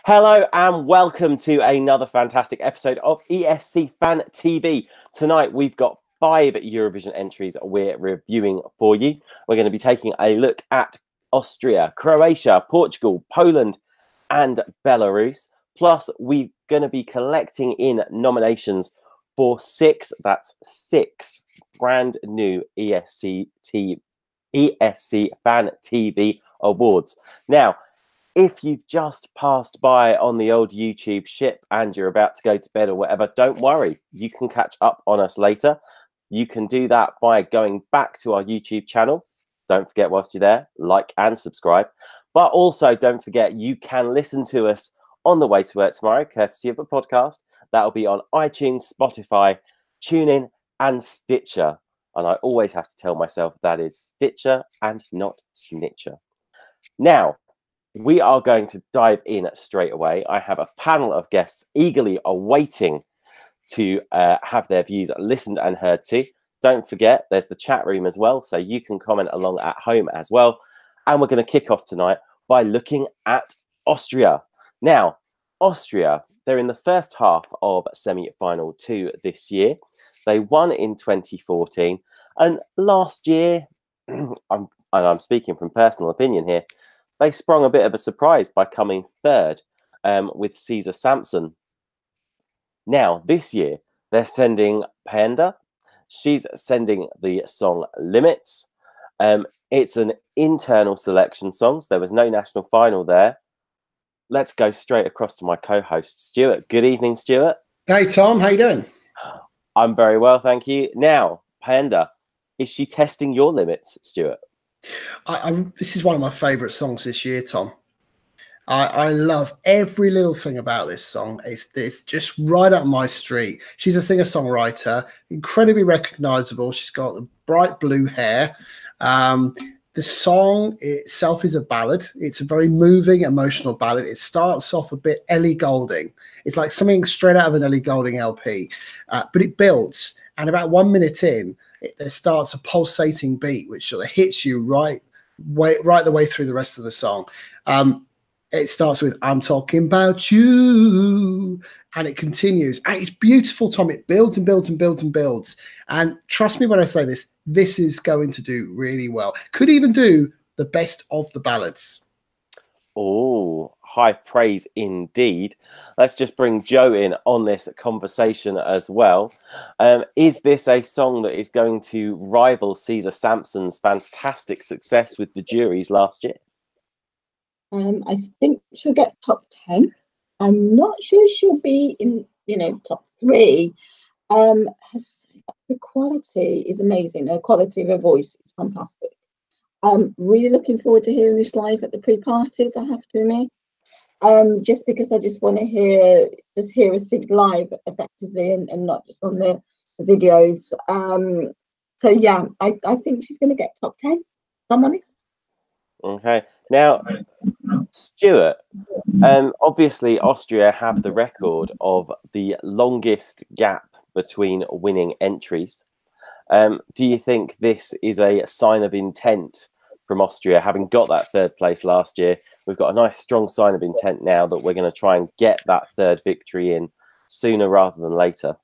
Hello and welcome to another fantastic episode of ESC Fan TV. Tonight we've got 5 Eurovision entries we're reviewing for you. We're going to be taking a look at Austria, Croatia, Portugal, Poland and Belarus. Plus we're going to be collecting in nominations for 6 brand new ESC Fan TV awards. Now, if you've just passed by on the old YouTube ship and you're about to go to bed or whatever, don't worry. You can catch up on us later. You can do that by going back to our YouTube channel. Don't forget, whilst you're there, like and subscribe. But also, don't forget, you can listen to us on the way to work tomorrow, courtesy of a podcast. That'll be on iTunes, Spotify, TuneIn and Stitcher. And I always have to tell myself that is Stitcher and not Snitcher. Now, we are going to dive in straight away. I have a panel of guests eagerly awaiting to have their views listened and heard to. Don't forget, there's the chat room as well, so you can comment along at home as well. And we're going to kick off tonight by looking at Austria. Now, Austria, they're in the first half of semi-final 2 this year. They won in 2014. And last year, I'm speaking from personal opinion here, they sprung a bit of a surprise by coming 3rd with Cesar Sampson. Now, this year, they're sending Panda. She's sending the song Limits. It's an internal selection song, so there was no national final there. Let's go straight across to my co-host, Stuart. Good evening, Stuart. Hey, Tom. How you doing? I'm very well, thank you. Now, Panda, is she testing your limits, Stuart? This is one of my favourite songs this year, Tom. I love every little thing about this song. It's just right up my street. She's a singer-songwriter, incredibly recognisable. She's got the bright blue hair. The song itself is a ballad. It's a very moving, emotional ballad. It starts off a bit Ellie Goulding. It's like something straight out of an Ellie Goulding LP, but it builds. And about 1 minute in, there starts a pulsating beat, which sort of hits you right the way through the rest of the song. It starts with "I'm talking about you," and it continues. And it's beautiful, Tom. It builds and builds and builds and builds. And trust me when I say this, this is going to do really well. Could even do the best of the ballads. Oh, high praise indeed. Let's just bring Joe in on this conversation as well. Is this a song that is going to rival Cesar Sampson's fantastic success with the juries last year? I think she'll get top 10. I'm not sure she'll be in, top 3. The quality is amazing. The quality of her voice is fantastic. I'm really looking forward to hearing this live at the pre-parties, I have to admit. Just because I just want to hear her sing live effectively and not just on the videos. So yeah, I think she's going to get top 10, if I'm honest. Okay. Now, Stuart, obviously Austria have the record of the longest gap between winning entries. Do you think this is a sign of intent from Austria, having got that 3rd place last year? We've got a nice strong sign of intent now that we're going to try and get that 3rd victory in sooner rather than later.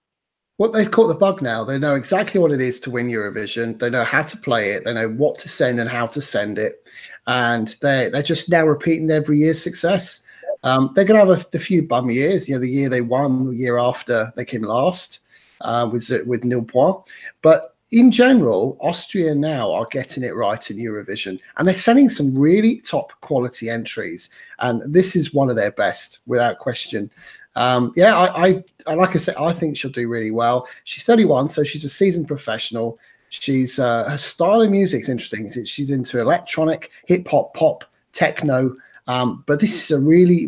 Well, they've caught the bug now. They know exactly what it is to win Eurovision. They know how to play it. They know what to send and how to send it. And they're just now repeating every year's success. They're going to have a few bum years. The year they won, the year after they came last with nil point. But in general, Austria now are getting it right in Eurovision. And they're sending some really top quality entries. And this is one of their best, without question. I like I said, I think she'll do really well. She's 31, so she's a seasoned professional. She's her style of music is interesting. She's into electronic, hip hop, pop, techno. But this is a really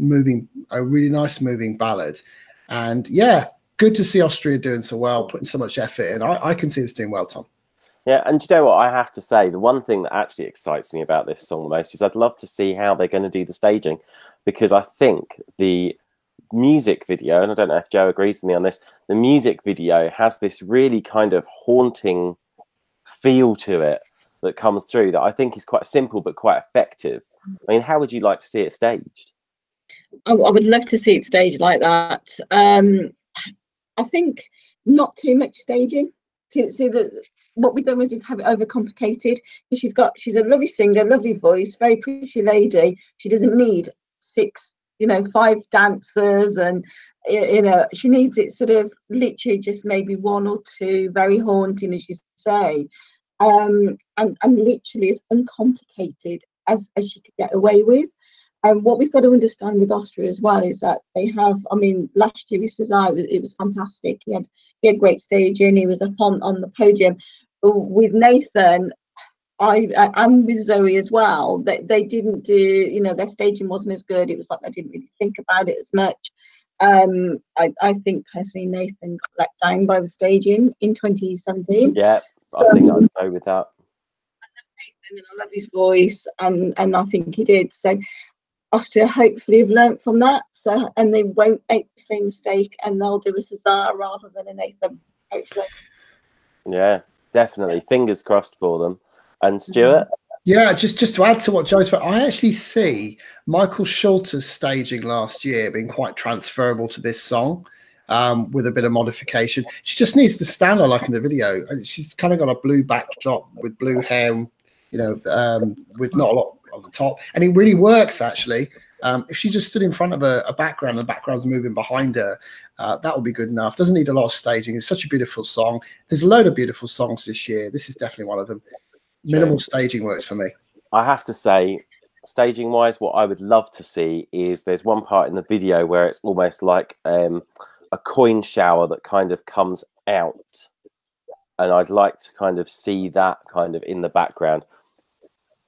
nice moving ballad. And yeah, good to see Austria doing so well, putting so much effort in. I can see this doing well, Tom. Yeah, and you know what I have to say? The one thing that actually excites me about this song the most is I'd love to see how they're going to do the staging, because I think the music video, and I don't know if Joe agrees with me on this, the music video has this really kind of haunting feel to it that comes through that I think is quite simple but quite effective. I mean, how would you like to see it staged? I would love to see it staged like that. I think not too much staging. See that what we don't want to just have it overcomplicated. She's a lovely singer, lovely voice, very pretty lady. She doesn't need 6, 5 dancers, and she needs it sort of literally just maybe 1 or 2, very haunting, as you say, and literally as uncomplicated as she could get away with. And what we've got to understand with Austria as well is that they have, I mean, last year with Cesar, it was fantastic. He had great staging. He was up on the podium. With Nathan, and with Zoe as well, they didn't do, their staging wasn't as good. It was like they didn't really think about it as much. I think personally Nathan got let down by the staging in 2017. Yeah, so, I think I'd go with that. I love Nathan and I love his voice, and I think he did. So Austria hopefully have learnt from that, and they won't make the same mistake, and they'll do a Cesar rather than a Nathan, hopefully. Yeah, definitely. Fingers crossed for them. And Stuart? Yeah, just to add to what Joe said, I actually see Michael Schulter's staging last year being quite transferable to this song, with a bit of modification. She just needs to stand there like in the video. She's kind of got a blue backdrop with blue hair, with not a lot on the top, and it really works actually. If she just stood in front of a background and the background's moving behind her, that would be good enough. Doesn't need a lot of staging. It's such a beautiful song. There's a load of beautiful songs this year. This is definitely one of them. Minimal staging works for me. I have to say, staging wise, what I would love to see is there's one part in the video where it's almost like a coin shower that kind of comes out, and I'd like to kind of see that kind of in the background.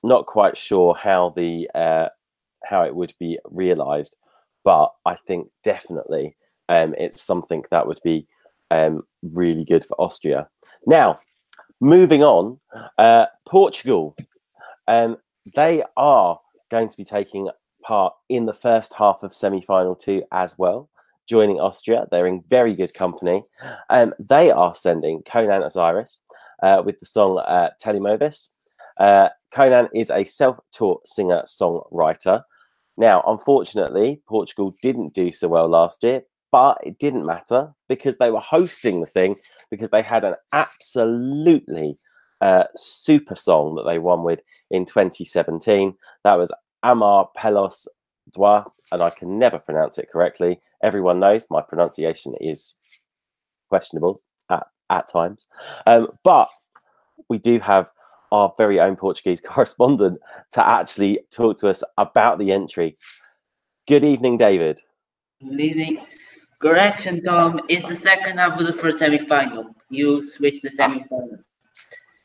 Not quite sure how it would be realized, but I think definitely it's something that would be really good for Austria. Now, moving on, Portugal, they are going to be taking part in the first half of semi-final 2 as well, joining Austria. They're in very good company. They are sending Conan Osiris with the song Telimovis. Conan is a self-taught singer-songwriter. Now, unfortunately, Portugal didn't do so well last year, but it didn't matter because they were hosting the thing, because they had an absolutely super song that they won with in 2017. That was Amar Pelos Dwa, and I can never pronounce it correctly. Everyone knows my pronunciation is questionable at times. But we do have our very own Portuguese correspondent to actually talk to us about the entry. Good evening, David. Good evening. Correction, Tom. It's the second half of the first semi-final. You switched the semi-final.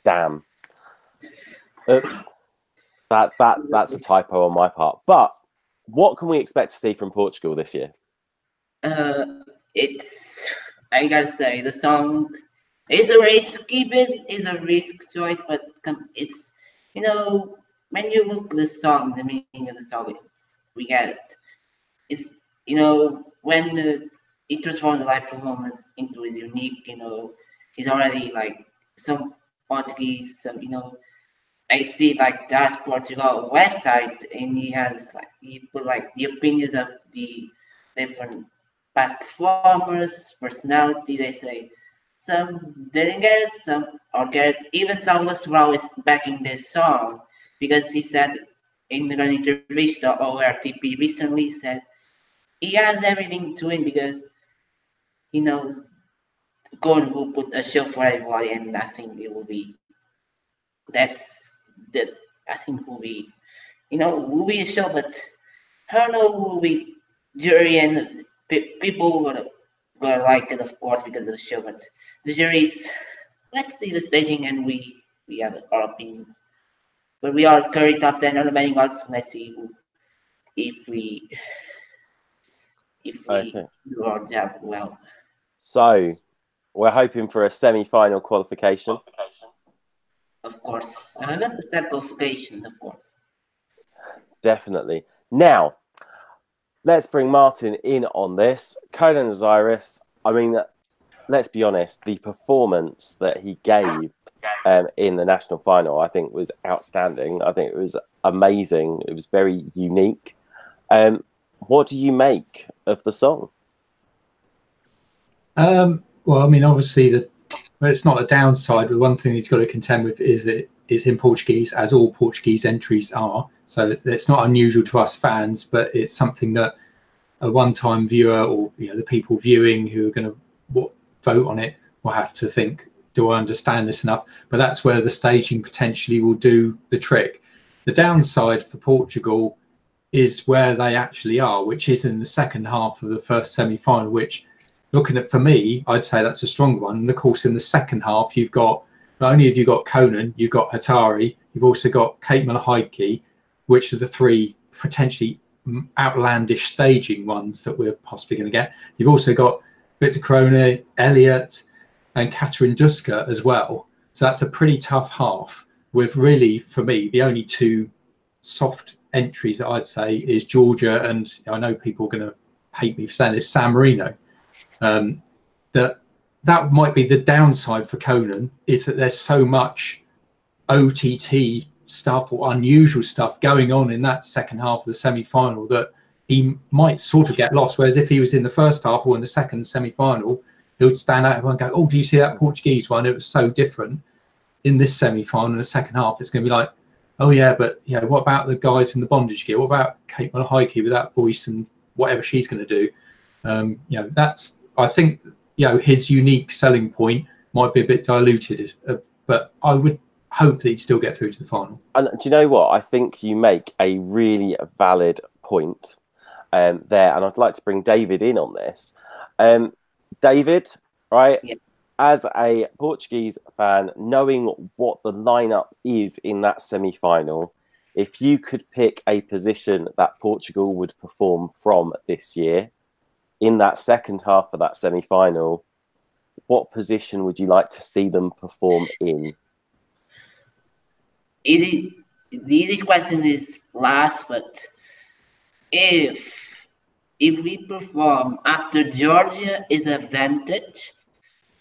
Damn. Oops. That's a typo on my part. But what can we expect to see from Portugal this year? I gotta say, the song is a risk choice, but it's, when you look at the song, the meaning of the song, we get it. It's, when it transformed the live performance into his unique, he's already like some Portuguese, I see like Das Portugal website, and he put like the opinions of the different past performers, personality. They say some didn't get it, some or get it. Even Salvador Sobral is backing this song because he said in the interview to ORTP recently, said he has everything to win because he knows God will put a show for everybody, and I think it will be will be a show, but I don't know who will be jury and people gonna like it, of course, because of the show, but the juries, let's see the staging and we have our opinions. But we are currently top 10 on the betting odds. Let's see if we do our job well. So we're hoping for a semi-final qualification. Of course, 100% qualification, of course. Definitely. Now, let's bring Martin in on this. Conan Osiris, I mean, let's be honest, the performance that he gave in the national final, I think, was outstanding. I think it was amazing. It was very unique. what do you make of the song? Well, I mean, obviously, it's not a downside, but one thing he's got to contend with is in Portuguese, as all Portuguese entries are. So it's not unusual to us fans, but it's something that a one-time viewer, or the people viewing who are going to vote on it, will have to think, do I understand this enough? But that's where the staging potentially will do the trick. The downside for Portugal is where they actually are, which is in the second half of the first semi-final, which, looking at, for me, I'd say that's a stronger one. And of course, in the second half, you've got, not only have you got Conan, you've got Hatari, you've also got Kate Malahaiki, which are the three potentially outlandish staging ones that we're possibly going to get. You've also got Victor Krone, Elliot, and Catherine Duska as well. So that's a pretty tough half, with really, for me, the only two soft entries that I'd say is Georgia, and I know people are going to hate me for saying this, San Marino. That might be the downside for Conan, is that there's so much OTT stuff or unusual stuff going on in that second half of the semi-final that he might sort of get lost. Whereas if he was in the first half or in the second semi-final, he would stand out and go, oh, do you see that Portuguese one? It was so different. In this semi-final, in the second half, it's going to be like, oh yeah, but what about the guys in the bondage gear? What about Kate Malahaiki with that voice and whatever she's going to do? That's, I think, his unique selling point might be a bit diluted, but I would hope that he'd still get through to the final. And do you know what? I think you make a really valid point there, and I'd like to bring David in on this. David, right? Yeah. As a Portuguese fan, knowing what the lineup is in that semi-final, if you could pick a position that Portugal would perform from this year in that second half of that semi-final, what position would you like to see them perform in? The easy question is last, but if we perform after Georgia is advantage,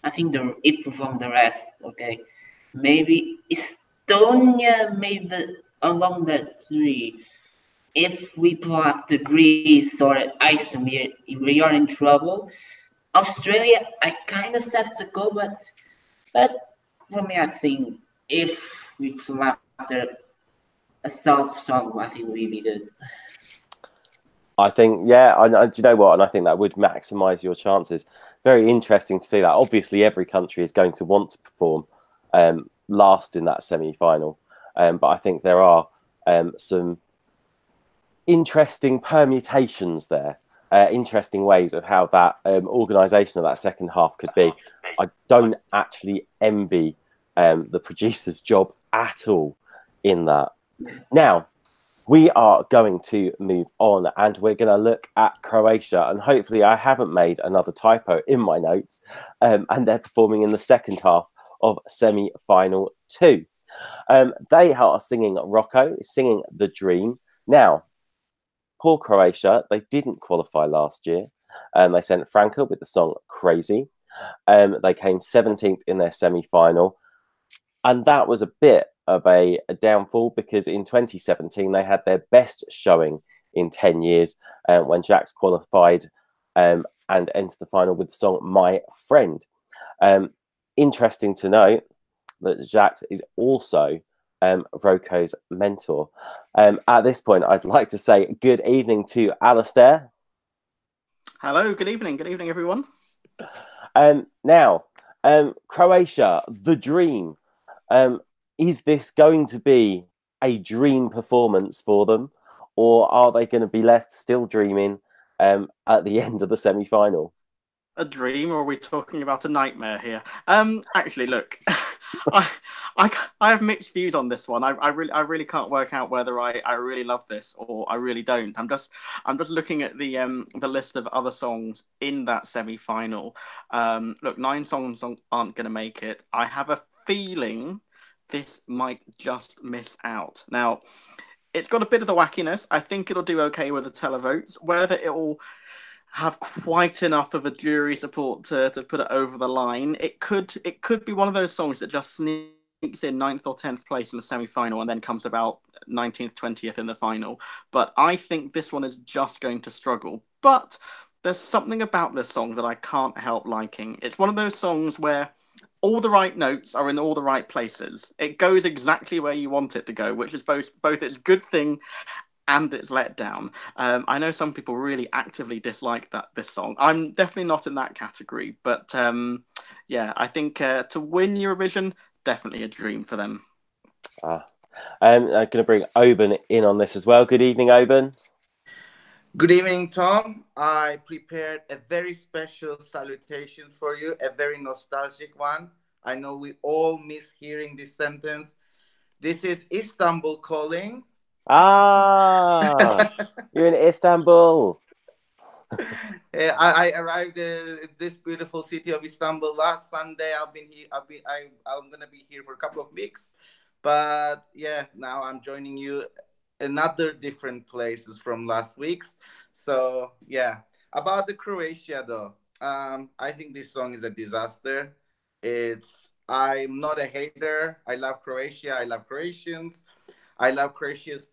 I think if perform the rest, okay. Maybe Estonia, maybe along that three. If we pull after Greece or Iceland, we are in trouble. Australia, I kind of set the goal, but for me, I think if we pull after a soft song, I think we'd be good. I think, yeah, do you know what? And I think that would maximise your chances. Very interesting to see that. Obviously, every country is going to want to perform last in that semi-final. But I think there are some interesting permutations there, interesting ways of how that organisation of that second half could be. I don't actually envy the producer's job at all in that. Now, we are going to move on, and we're going to look at Croatia, and hopefully I haven't made another typo in my notes, and they're performing in the second half of semi-final 2. They are singing Rocco, singing The Dream. Now, poor Croatia, they didn't qualify last year. They sent Franca with the song Crazy. They came 17th in their semi-final, and that was a bit of a downfall, because in 2017 they had their best showing in 10 years when Jacques qualified and entered the final with the song My Friend. Interesting to note that Jacques is also Rocco's mentor. At this point, I'd like to say good evening to Alistair. Hello, good evening everyone. Now, Croatia, The Dream. Is this going to be a dream performance for them, or are they going to be left still dreaming at the end of the semi-final? A dream, or are we talking about a nightmare here? Actually, look, I have mixed views on this one. I really can't work out whether I really love this or I really don't. I'm just looking at the list of other songs in that semi-final. Look, 9 songs aren't going to make it. I have a feeling this might just miss out. Now, it's got a bit of the wackiness. I think it'll do okay with the televotes. Whether it will have quite enough of a jury support to put it over the line, it could be one of those songs that just sneaks in 9th or 10th place in the semi-final and then comes about 19th, 20th in the final. But I think this one is just going to struggle. But there's something about this song that I can't help liking. It's one of those songs where all the right notes are in all the right places. It goes exactly where you want it to go, which is both its good thing and its letdown. I know some people really actively dislike this song. I'm definitely not in that category, but yeah, I think to win Eurovision, definitely a dream for them. I'm going to bring Oban in on this as well. Good evening, Oban. Good evening, Tom. I prepared a very special salutations for you, a very nostalgic one. I know we all miss hearing this sentence. This is Istanbul calling. Ah, you're in Istanbul. I arrived in this beautiful city of Istanbul last Sunday. I'm gonna be here for a couple of weeks, but yeah, now I'm joining you another different places from last week's. So yeah, about the Croatia though, I think this song is a disaster. I'm not a hater. I love Croatia. I love Croatians. I love Croatia's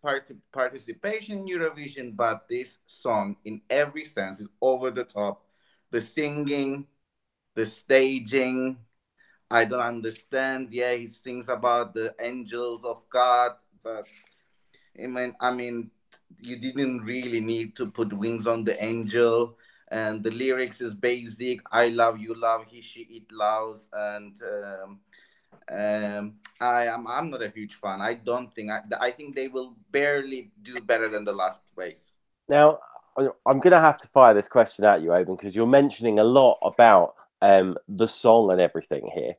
participation in Eurovision, but this song, in every sense, is over the top. The singing, the staging, I don't understand. Yeah, he sings about the angels of God, but I mean, you didn't really need to put wings on the angel. And the lyrics is basic. I love, you love, he, she, it loves, and I'm not a huge fan. I think they will barely do better than the last place. Now, I'm going to have to fire this question at you, Oban, because you're mentioning a lot about the song and everything here.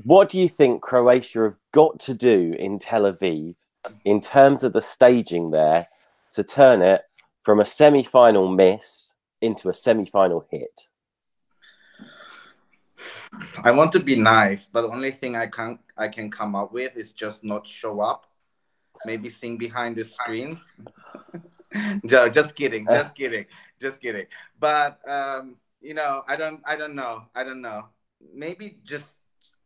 What do you think Croatia have got to do in Tel Aviv in terms of the staging there to turn it from a semi-final miss into a semi-final hit? I want to be nice, but the only thing I can come up with is just not show up. Maybe sing behind the screens. Just kidding. But I don't know. Maybe just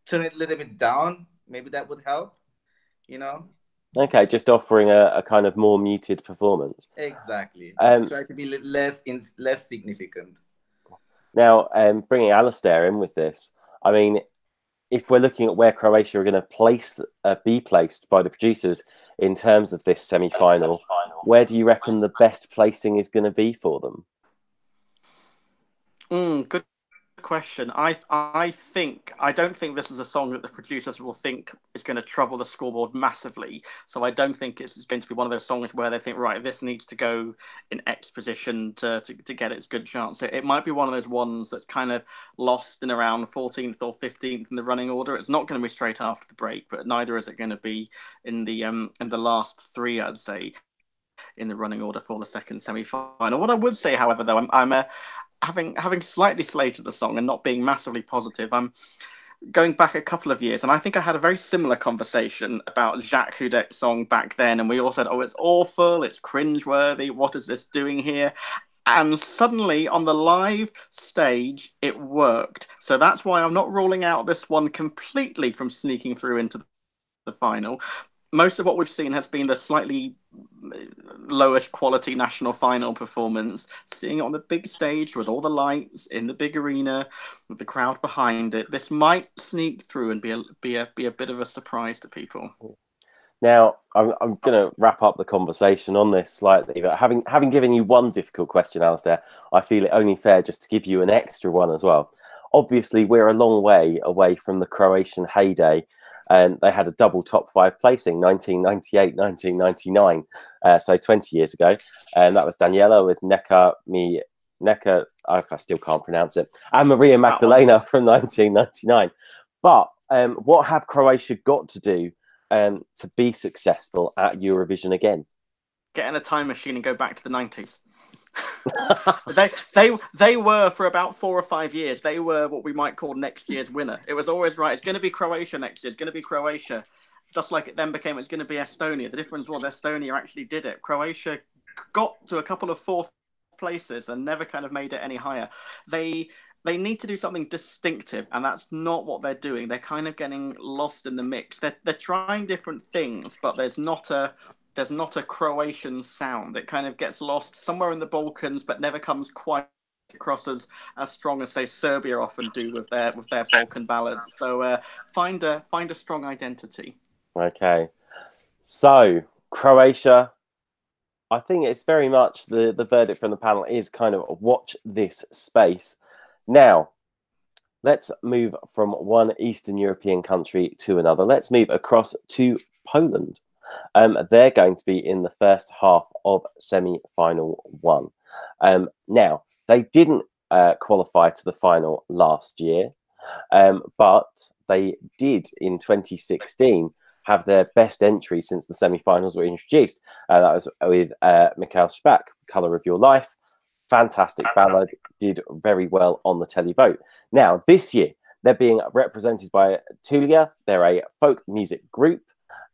turn it a little bit down. Maybe that would help. Okay, just offering a kind of more muted performance. Exactly. Try to be less significant. Now, bringing Alistair in with this, I mean, if we're looking at where Croatia are going to be placed by the producers in terms of this semi-final, where do you reckon the best placing is going to be for them? Good question. I don't think this is a song that the producers will think is going to trouble the scoreboard massively. So I don't think it's going to be one of those songs where they think, right, this needs to go in X position to get its good chance. It might be one of those ones that's kind of lost in around 14th or 15th in the running order. It's not going to be straight after the break, but neither is it going to be in the last three, I'd say, in the running order for the second semi-final. What I would say, however, though, I'm having slightly slated the song and not being massively positive, I'm going back a couple of years, and I think I had a very similar conversation about Jacques Houdet's song back then, and we all said, oh, it's awful, it's cringeworthy, what is this doing here? And suddenly, on the live stage, it worked. So that's why I'm not ruling out this one completely from sneaking through into the final. Most of what we've seen has been the slightly lowish quality national final performance. Seeing it on the big stage with all the lights in the big arena with the crowd behind it, this might sneak through and be a bit of a surprise to people. Now, I'm going to wrap up the conversation on this slightly, but having given you one difficult question, Alistair, I feel it only fair just to give you an extra one as well. Obviously, we're a long way away from the Croatian heyday. They had a double top five placing, 1998, 1999, so 20 years ago. And that was Daniela with Neka, I still can't pronounce it, and Maria Magdalena from 1999. But what have Croatia got to do to be successful at Eurovision again? Get in a time machine and go back to the 90s. They were, for about 4 or 5 years, they were what we might call next year's winner. It was always right, it's going to be Croatia next year, it's going to be Croatia, just like it then became it's going to be Estonia. The difference was Estonia actually did it. Croatia got to a couple of fourth places and never kind of made it any higher. They they need to do something distinctive, and that's not what they're doing. They're kind of getting lost in the mix. They're trying different things, but there's not a Croatian sound. It kind of gets lost somewhere in the Balkans, but never comes quite across as strong as, say, Serbia often do with their Balkan ballads. So find a strong identity. Okay, so Croatia, I think it's very much the verdict from the panel is kind of watch this space. Now, let's move from one Eastern European country to another. Let's move across to Poland. They're going to be in the first half of semi-final one. Now, they didn't qualify to the final last year, but they did in 2016 have their best entry since the semi-finals were introduced. That was with Mikhail Shpak, Colour of Your Life. Fantastic ballad, did very well on the televote. Now, this year, they're being represented by Tulia. They're a folk music group.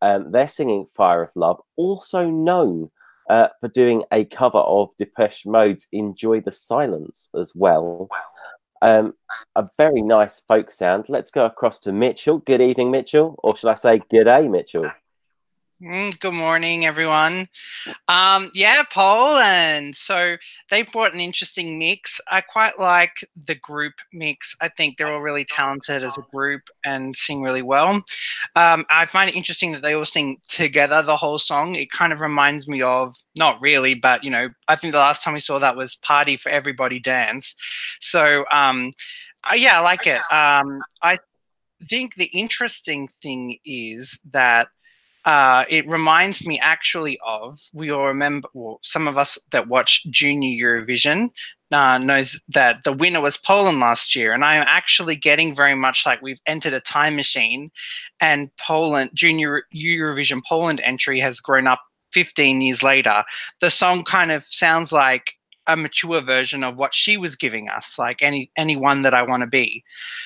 They're singing Fire of Love, also known for doing a cover of Depeche Mode's Enjoy the Silence as well. A very nice folk sound. Let's go across to Mitchell. Good evening, Mitchell. Or should I say good day, Mitchell? Good morning, everyone. Yeah, Poland. So they brought an interesting mix. I quite like the group mix. I think they're all really talented as a group and sing really well. I find it interesting that they all sing together the whole song. It kind of reminds me of, not really, but, you know, I think the last time we saw that was Party for Everybody Dance. So, yeah, I like it. I think the interesting thing is that it reminds me actually of, we all remember, well, some of us that watch Junior Eurovision knows that the winner was Poland last year. And I'm actually getting very much like we've entered a time machine, and Poland, Junior Eurovision Poland entry has grown up 15 years later. The song kind of sounds like a mature version of what she was giving us, like anyone that I want to be.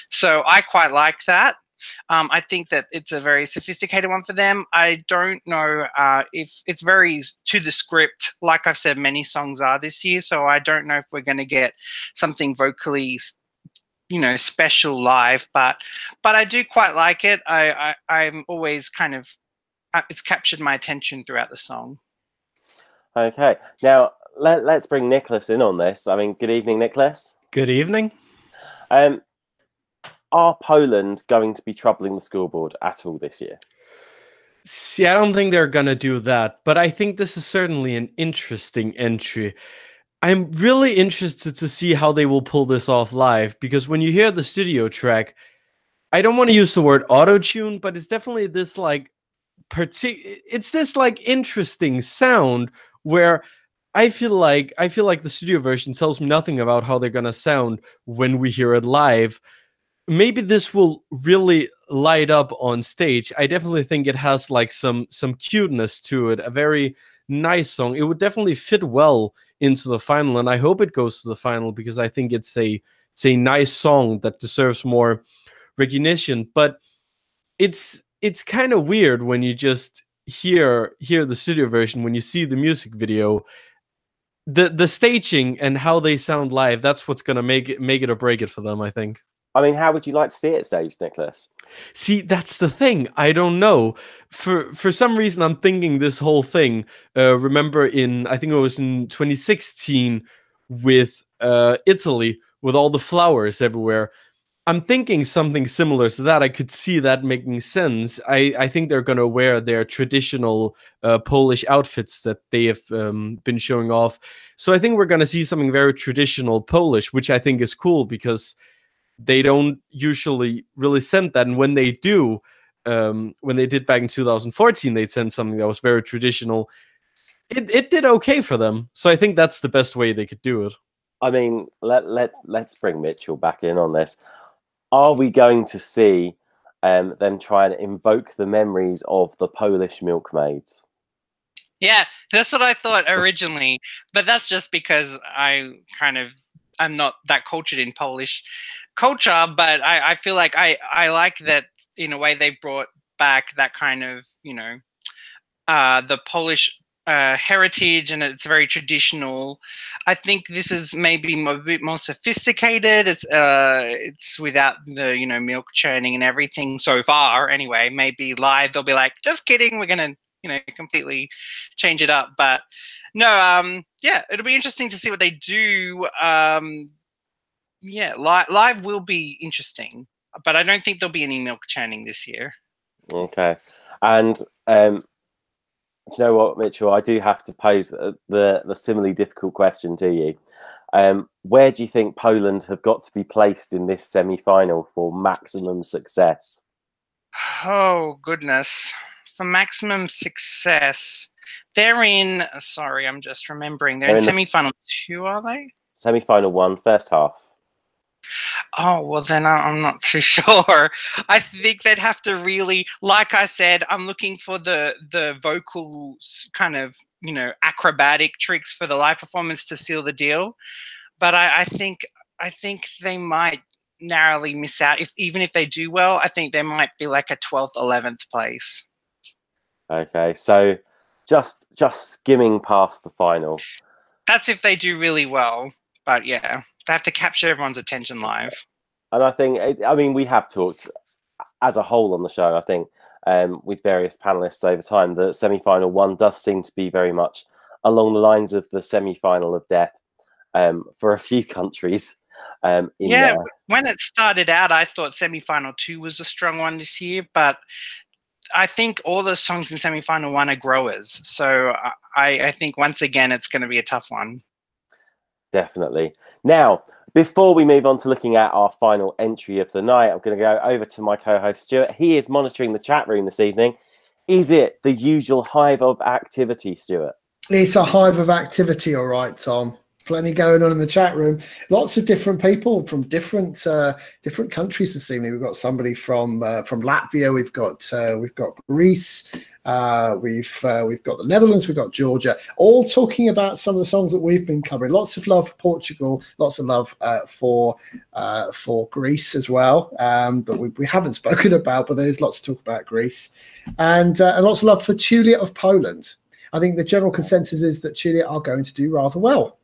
So I quite like that. I think that it's a very sophisticated one for them. I don't know if it's very to the script, like I've said, many songs are this year. So I don't know if we're going to get something vocally, you know, special live. But I do quite like it. I'm always kind of, it's captured my attention throughout the song. Okay, now let's bring Nicholas in on this. I mean, good evening, Nicholas. Good evening. Are Poland going to be troubling the scoreboard at all this year? See, I don't think they're going to do that, but I think this is certainly an interesting entry. I'm really interested to see how they will pull this off live, because when you hear the studio track, I don't want to use the word auto-tune, but it's definitely this like it's this like interesting sound where I feel like the studio version tells me nothing about how they're going to sound when we hear it live. Maybe this will really light up on stage. I definitely think it has like some cuteness to it, a very nice song. It would definitely fit well into the final, and I hope it goes to the final, because I think it's a nice song that deserves more recognition. But it's kind of weird when you just hear the studio version, when you see the music video. The staging and how they sound live, that's what's gonna make it or break it for them, I think. I mean, how would you like to see it staged, Nicholas? See, that's the thing. I don't know. For some reason, I'm thinking this whole thing. Remember I think it was in 2016 with Italy, with all the flowers everywhere. I'm thinking something similar to that. I could see that making sense. I think they're going to wear their traditional Polish outfits that they have been showing off. So I think we're going to see something very traditional Polish, which I think is cool, because they don't usually really send that. And when they do, when they did back in 2014, they sent something that was very traditional. It did okay for them. So I think that's the best way they could do it. I mean, let's bring Mitchell back in on this. Are we going to see them try and invoke the memories of the Polish milkmaids? Yeah, that's what I thought originally, but that's just because I'm not that cultured in Polish culture, but I feel like I like that in a way they brought back that kind of, you know, the Polish heritage and it's very traditional. I think this is maybe a bit more sophisticated. It's without the milk churning and everything so far. Anyway, maybe live they'll be like, just kidding, we're gonna completely change it up. But no, yeah, it'll be interesting to see what they do. Yeah, live will be interesting, but I don't think there'll be any milk churning this year. Okay, and do you know what, Mitchell? I do have to pose the similarly difficult question to you. Where do you think Poland have got to be placed in this semi-final for maximum success? Oh, goodness. For maximum success, they're in... Sorry, I'm just remembering. They're in semi-final 2, are they? Semi-final 1, first half. Oh, well, then I'm not too sure. I think they'd have to really, like I said, I'm looking for the vocal kind of, acrobatic tricks for the live performance to seal the deal. But I think they might narrowly miss out. Even if they do well, I think they might be like a 12th, 11th place. Okay, so just skimming past the final. That's if they do really well. But yeah, they have to capture everyone's attention live. And I think, we have talked as a whole on the show, I think, with various panelists over time, the semi-final 1 does seem to be very much along the lines of the semi-final of death for a few countries. When it started out, I thought semi-final 2 was a strong one this year, but I think all the songs in semi-final 1 are growers. So I think once again, it's going to be a tough one. Definitely. Now, before we move on to looking at our final entry of the night, I'm going to go over to my co-host Stuart. He is monitoring the chat room this evening. Is it the usual hive of activity, Stuart? It's a hive of activity, all right, Tom. Plenty going on in the chat room. Lots of different people from different countries this evening. We've got somebody from Latvia. We've got Greece. We've got the Netherlands. We've got Georgia. All talking about some of the songs that we've been covering. Lots of love for Portugal. Lots of love for Greece as well. That we haven't spoken about, but there is lots to talk about Greece, and lots of love for Tulia of Poland. I think the general consensus is that Tulia are going to do rather well.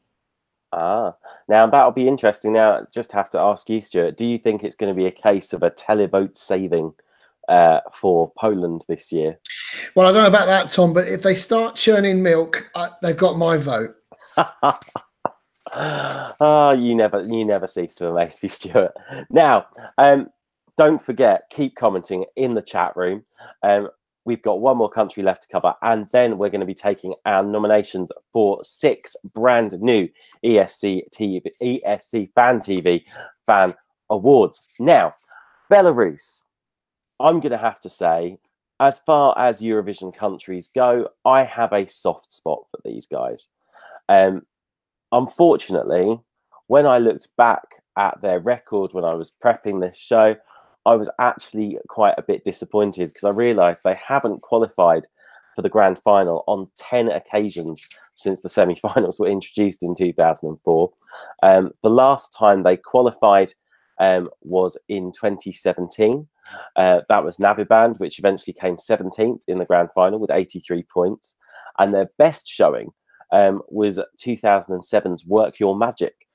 Now that'll be interesting. Now, just have to ask you, Stuart, do you think it's going to be a case of a televote saving for Poland this year? Well, I don't know about that, Tom, but if they start churning milk, they've got my vote. You never cease to amaze me, Stuart. Now, don't forget, keep commenting in the chat room. We've got one more country left to cover, and then we're going to be taking our nominations for 6 brand new ESC Fan TV fan awards. Now, Belarus, I'm going to have to say, as far as Eurovision countries go, I have a soft spot for these guys. Unfortunately, when I looked back at their record when I was prepping this show, I was actually quite a bit disappointed because I realised they haven't qualified for the grand final on 10 occasions since the semi-finals were introduced in 2004. The last time they qualified was in 2017. That was Naviband, which eventually came 17th in the grand final with 83 points. And their best showing was 2007's Work Your Magic,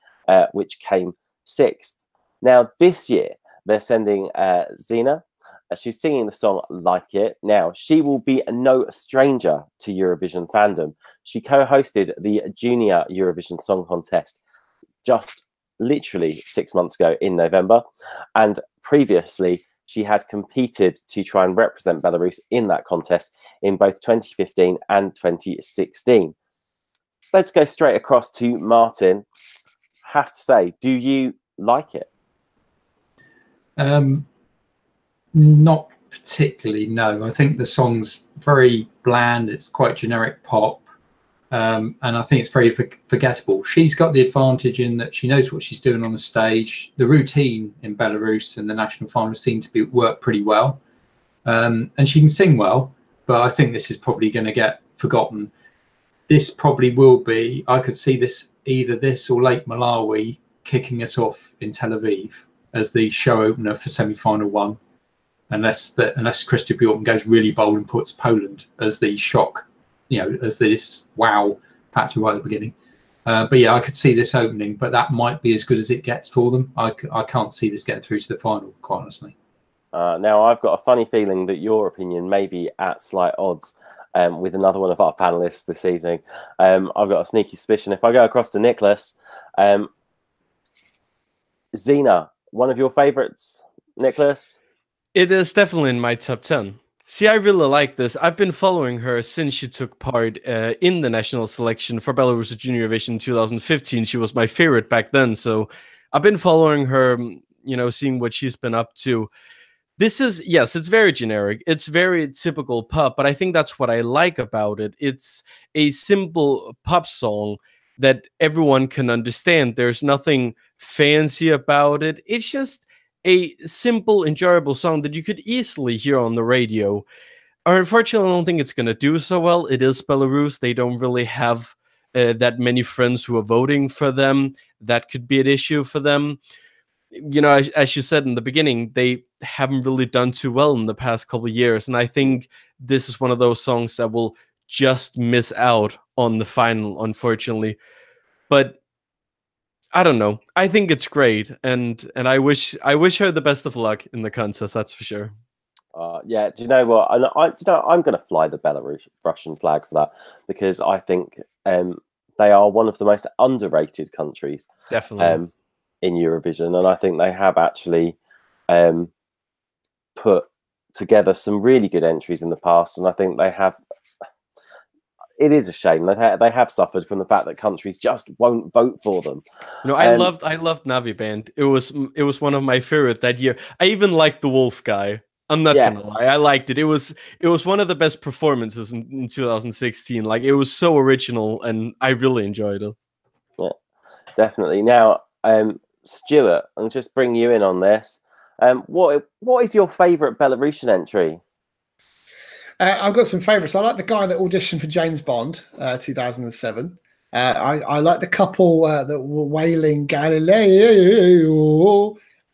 which came 6th. Now, this year, they're sending Zina. She's singing the song Like It. Now, she will be no stranger to Eurovision fandom. She co-hosted the Junior Eurovision Song Contest just literally 6 months ago in November. And previously, she had competed to try and represent Belarus in that contest in both 2015 and 2016. Let's go straight across to Martin. Have to say, do you like it? Not particularly, no. I think the song's very bland. It's quite generic pop, and I think it's very forgettable. She's got the advantage in that she knows what she's doing on the stage. The routine in Belarus and the national final seem to work pretty well, and she can sing well. But I think this is probably going to get forgotten. This probably will be. I could see this either this or Lake Malawi kicking us off in Tel Aviv as the show opener for semi-final 1, unless Christy Bjorken goes really bold and puts Poland as the shock as this wow factor right at the beginning. But yeah, I could see this opening, but that might be as good as it gets for them. I can't see this getting through to the final, quite honestly. Now, I've got a funny feeling that your opinion may be at slight odds with another one of our panelists this evening. I've got a sneaky suspicion. If I go across to Nicholas, Xena, one of your favourites, Nicholas? It is definitely in my top 10. See, I really like this. I've been following her since she took part in the national selection for Belarus Eurovision 2015. She was my favorite back then, so I've been following her, seeing what she's been up to. This is, yes, it's very generic. It's very typical pop, but I think that's what I like about it. It's a simple pop song that everyone can understand. There's nothing fancy about it. It's just a simple, enjoyable song that you could easily hear on the radio. Unfortunately, I don't think it's going to do so well. It is Belarus. They don't really have that many friends who are voting for them. That could be an issue for them. As you said in the beginning, they haven't really done too well in the past couple of years. And I think this is one of those songs that will just miss out on the final, unfortunately. But I don't know. I think it's great, and I wish her the best of luck in the contest. That's for sure. Yeah. Do you know what? I'm going to fly the Belarusian flag for that, because I think they are one of the most underrated countries. Definitely. In Eurovision, and I think they have actually put together some really good entries in the past, and I think they have. It is a shame that they have suffered from the fact that countries just won't vote for them. I loved Navi Band. It was one of my favorite that year. I even liked the Wolf guy. I'm not gonna lie, I liked it. It was one of the best performances in 2016. Like, it was so original, and I really enjoyed it. Yeah, definitely. Now, Stuart, I'll just bring you in on this. What is your favourite Belarusian entry? I've got some favourites. I like the guy that auditioned for James Bond, 2007. I like the couple that were wailing Galileo,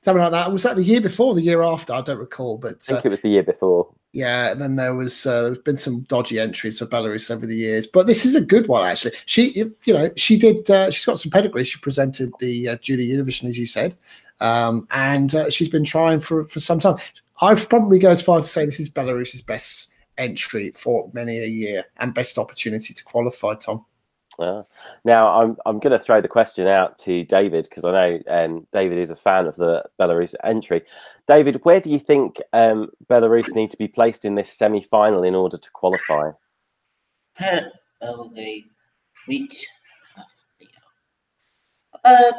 something like that. Was that the year before, the year after? I don't recall, but I think it was the year before. Yeah, and then there's been some dodgy entries for Belarus over the years, but this is a good one actually. She's got some pedigree. She presented the Junior Eurovision, as you said, and she's been trying for some time. I'd probably go as far to say this is Belarus's best entry for many a year and best opportunity to qualify, Tom. Now I'm going to throw the question out to David, because I know David is a fan of the Belarus entry. David, where do you think Belarus need to be placed in this semi-final in order to qualify? Okay, which I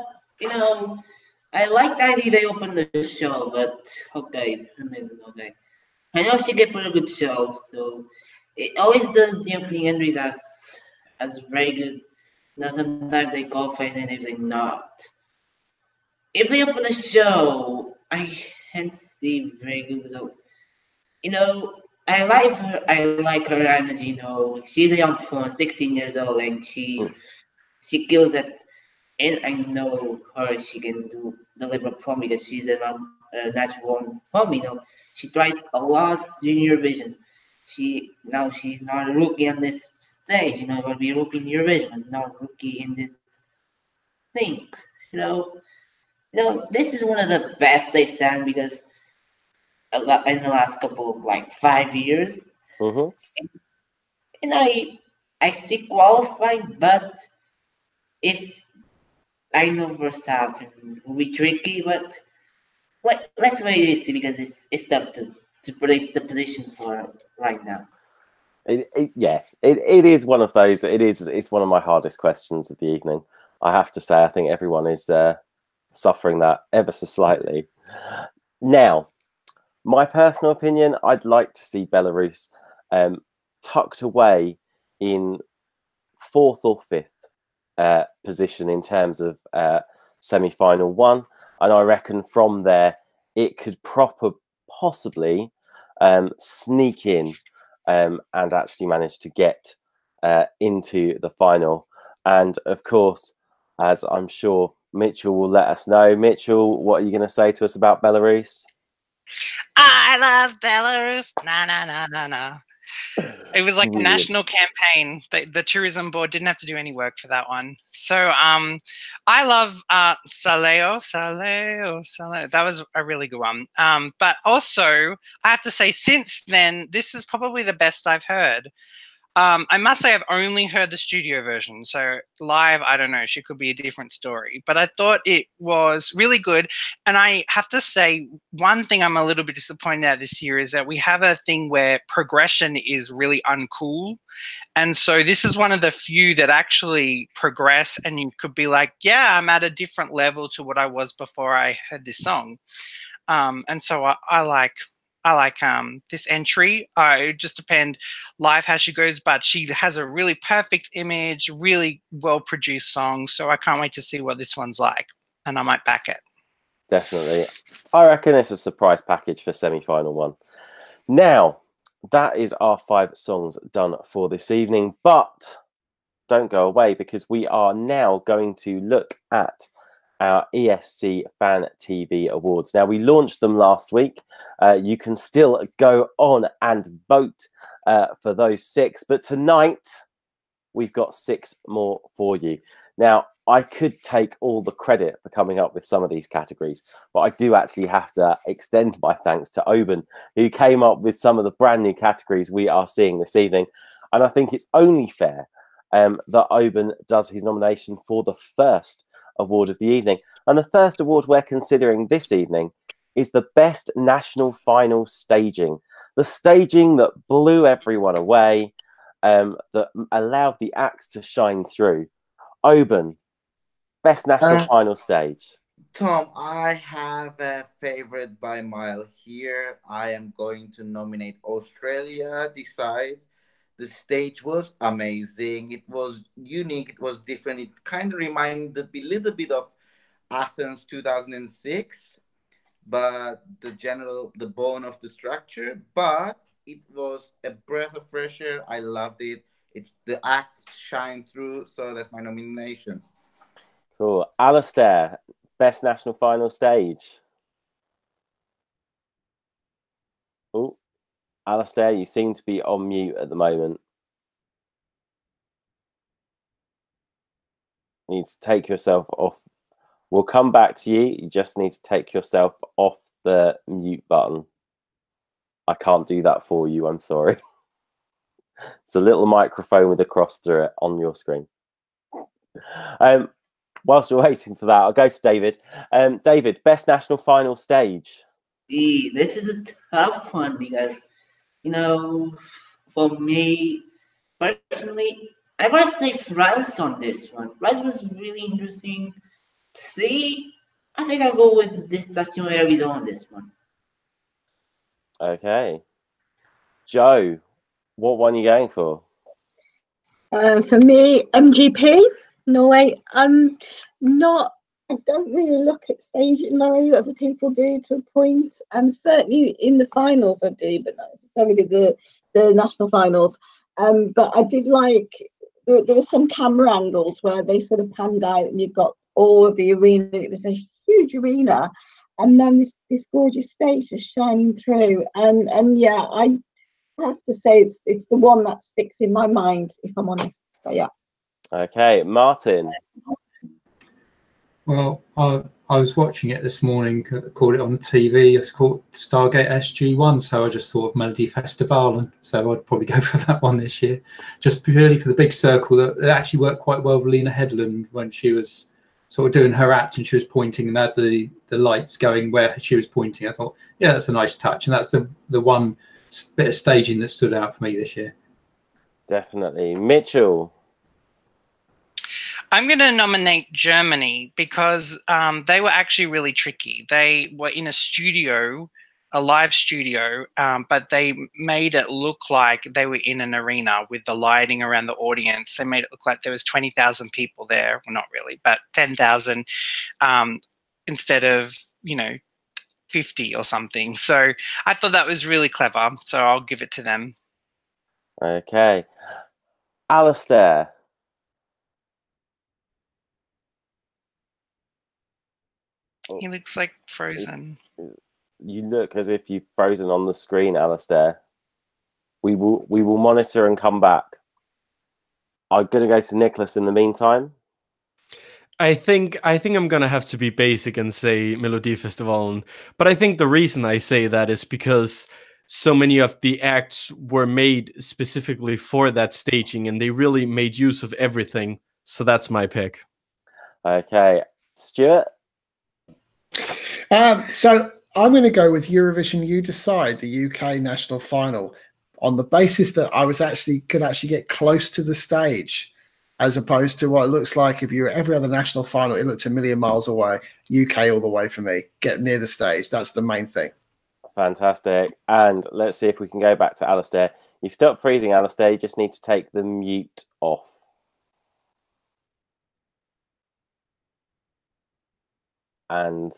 like the idea they opened the show, but okay, I know she gave a good show, so always the opening entries as very good. Now sometimes they qualify and they not. If we open the show, I can't see very good results. I like her energy. She's a young performer, 16 years old, and she kills it. And I know her; she can deliver perform because she's a natural performer. She tries a lot in Eurovision. She's not a rookie on this stage. Going to be a rookie in Eurovision, but not a rookie in this thing. This is one of the best they sang, because in the last couple of 5 years, and I see qualifying, but if I know Versailles will be tricky, but let's wait and see, because it's tough to predict the position for right now. It is one of those. It's one of my hardest questions of the evening. I have to say, I think everyone is suffering that ever so slightly. Now, my personal opinion, I'd like to see Belarus tucked away in 4th or 5th position in terms of semi-final 1, and I reckon from there it could possibly sneak in and actually manage to get into the final. And of course, as I'm sure Mitchell will let us know. Mitchell, what are you going to say to us about Belarus? I love Belarus. Na na na na na. It was like a Brilliant. national campaign. The tourism board didn't have to do any work for that one. So I love Saleo. That was a really good one. But also, I have to say, since then, this is probably the best I've heard. I must say I've only heard the studio version. So live, I don't know. She could be a different story. But I thought it was really good. And I have to say, one thing I'm a little bit disappointed at this year is that we have a thing where progression is really uncool. And so this is one of the few that actually progress and you could be like, yeah, I'm at a different level to what I was before I heard this song. And so I like this entry. It just depends live how she goes, but she has a really perfect image, really well produced song. So I can't wait to see what this one's like, and I might back it. Definitely. I reckon it's a surprise package for semi-final one. Now, that is our 5 songs done for this evening, but don't go away because we are now going to look at our ESC Fan TV Awards. Now, we launched them last week. You can still go on and vote for those 6, but tonight we've got 6 more for you. Now, I could take all the credit for coming up with some of these categories, but I do actually have to extend my thanks to Oban, who came up with some of the brand new categories we are seeing this evening. And I think it's only fair that Oban does his nomination for the first award of the evening. And the first award we're considering this evening is the Best National Final Staging. The staging that blew everyone away, that allowed the acts to shine through. Oban, Best National Final Stage. Tom, I have a favorite by mile here. I am going to nominate Australia Decides. The stage was amazing. It was unique. It was different. It kind of reminded me a little bit of Athens 2006, but the bone of the structure. But it was a breath of fresh air. I loved it. The acts shine through. So that's my nomination. Cool. Alistair, Best National Final Stage. Oh, Alistair, you seem to be on mute at the moment. You need to take yourself off. We'll come back to you. You just need to take yourself off the mute button. I can't do that for you. I'm sorry. It's a little microphone with a cross through it on your screen. Whilst we're waiting for that, I'll go to David. David, Best National Final Stage. This is a tough one because, for me personally, I want to say France on this one. France was really interesting. See, I think I'll go with this Station Eurovision on this one. Okay. Joe, what one are you going for? For me, MGP, Norway. I don't really look at staging, Laurie, as people do to a point. Certainly in the finals I do, but not necessarily the national finals. But I did like, there were some camera angles where they sort of panned out and you've got all of the arena. It was a huge arena. And then this gorgeous stage just shining through. And yeah, I have to say it's the one that sticks in my mind, if I'm honest. So yeah. Okay, Martin. Well, I was watching it this morning, caught it on the TV. It's called Stargate SG1, so I just thought of Melody Festival, and so I'd probably go for that one this year, just purely for the big circle. That it actually worked quite well with Lena Headland when she was sort of doing her act and she was pointing and had the lights going where she was pointing. I thought, yeah, that's a nice touch, and that's the one bit of staging that stood out for me this year. Definitely. Mitchell. I'm going to nominate Germany because they were actually really tricky. They were in a studio, a live studio, but they made it look like they were in an arena with the lighting around the audience. They made it look like there was 20,000 people there. Well, not really, but 10,000 instead of, 50 or something. So I thought that was really clever. So I'll give it to them. Okay. Alistair. He looks like frozen. You look as if you've frozen on the screen, Alistair. We will monitor and come back. I'm going to go to Nicholas in the meantime. I think I'm gonna have to be basic and say Melodifestivalen, but I think the reason I say that is because so many of the acts were made specifically for that staging, and they really made use of everything. So that's my pick. Okay, Stuart. So I'm going to go with Eurovision You Decide, the UK national final, on the basis that I could actually get close to the stage, as opposed to what it looks like if you're every other national final. It looked a million miles away. UK all the way for me. Get near the stage. That's the main thing. Fantastic. And let's see if we can go back to Alistair. You've stopped freezing, Alistair. You just need to take the mute off. And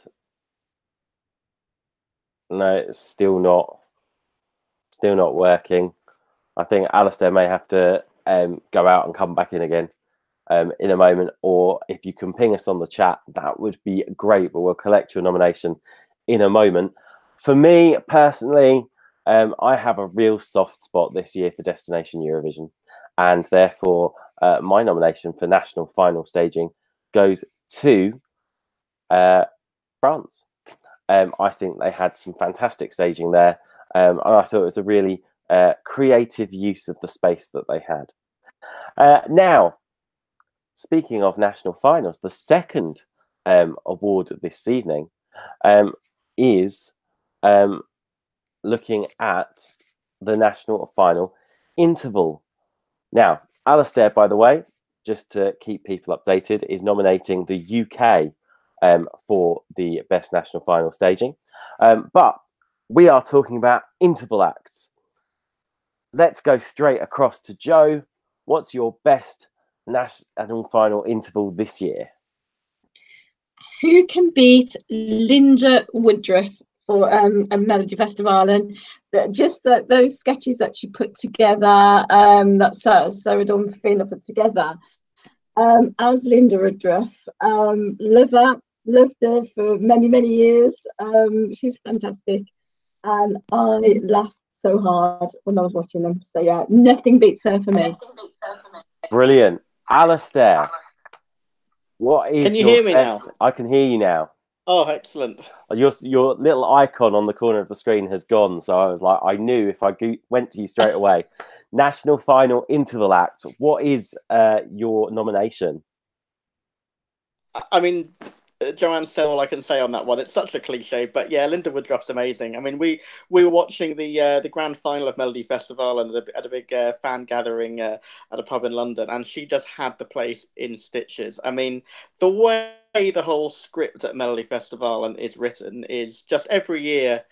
no, it's still not working. I think Alistair may have to go out and come back in again in a moment, or if you can ping us on the chat, that would be great. But we'll collect your nomination in a moment. For me personally, I have a real soft spot this year for Destination Eurovision, and therefore my nomination for national final staging goes to France. I think they had some fantastic staging there, and I thought it was a really creative use of the space that they had. Now, speaking of national finals, the second award this evening is looking at the national final interval. Now, Alistair, by the way, just to keep people updated, is nominating the UK for the best national final staging. But we are talking about interval acts. Let's go straight across to Joe. What's your best national final interval this year? Who can beat Linda Woodruff for a Melodifestivalen? Just those sketches that she put together, that Sarah Dawn Fina put together as Linda Woodruff. Loved her for many, many years. She's fantastic. And I laughed so hard when I was watching them. So yeah, nothing beats her for me. Brilliant. Alistair, what is Can you your hear me best... now? I can hear you now. Oh, excellent. Your little icon on the corner of the screen has gone, so I was like, I knew if I went to you straight away. National final interval act. What is your nomination? I mean, Joanne said all I can say on that one. It's such a cliche, but yeah, Linda Woodruff's amazing. I mean, we were watching the grand final of Melodifestivalen at a big fan gathering at a pub in London, and she just had the place in stitches. I mean, the way the whole script at Melodifestivalen is written is just every year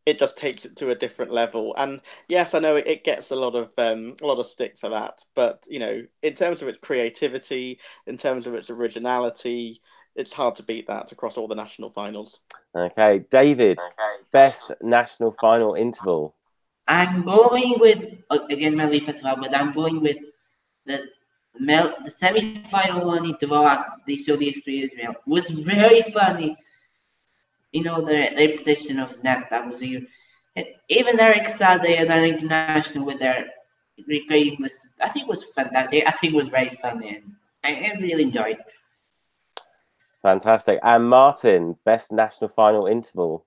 it just takes it to a different level. And yes, I know it gets a lot of stick for that, but you know, in terms of its creativity, in terms of its originality, it's hard to beat that across all the national finals. Okay, David, best national final interval. I'm going with again Melodifestivalen, but I'm going with the semi-final one interval act they showed the history of Israel. It was very funny. You know, the repetition of that was even Eric Sade and our international with their recreating list. I think it was fantastic. I think it was very funny, and I really enjoyed it. Fantastic. And Martin, best national final interval.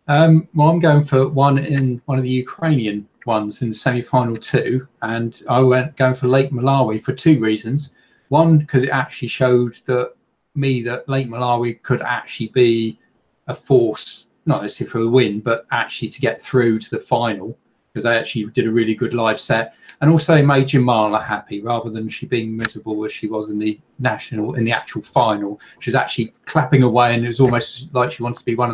Well, I'm going for one of the Ukrainian ones in semi-final 2, and I went going for Lake Malawi for 2 reasons. One, because it actually showed that Lake Malawi could actually be a force, not necessarily for a win, but actually to get through to the final, because they actually did a really good live set, and also they made Jamala happy rather than she being miserable as she was in the actual final. She was actually clapping away, and it was almost like she wanted to be one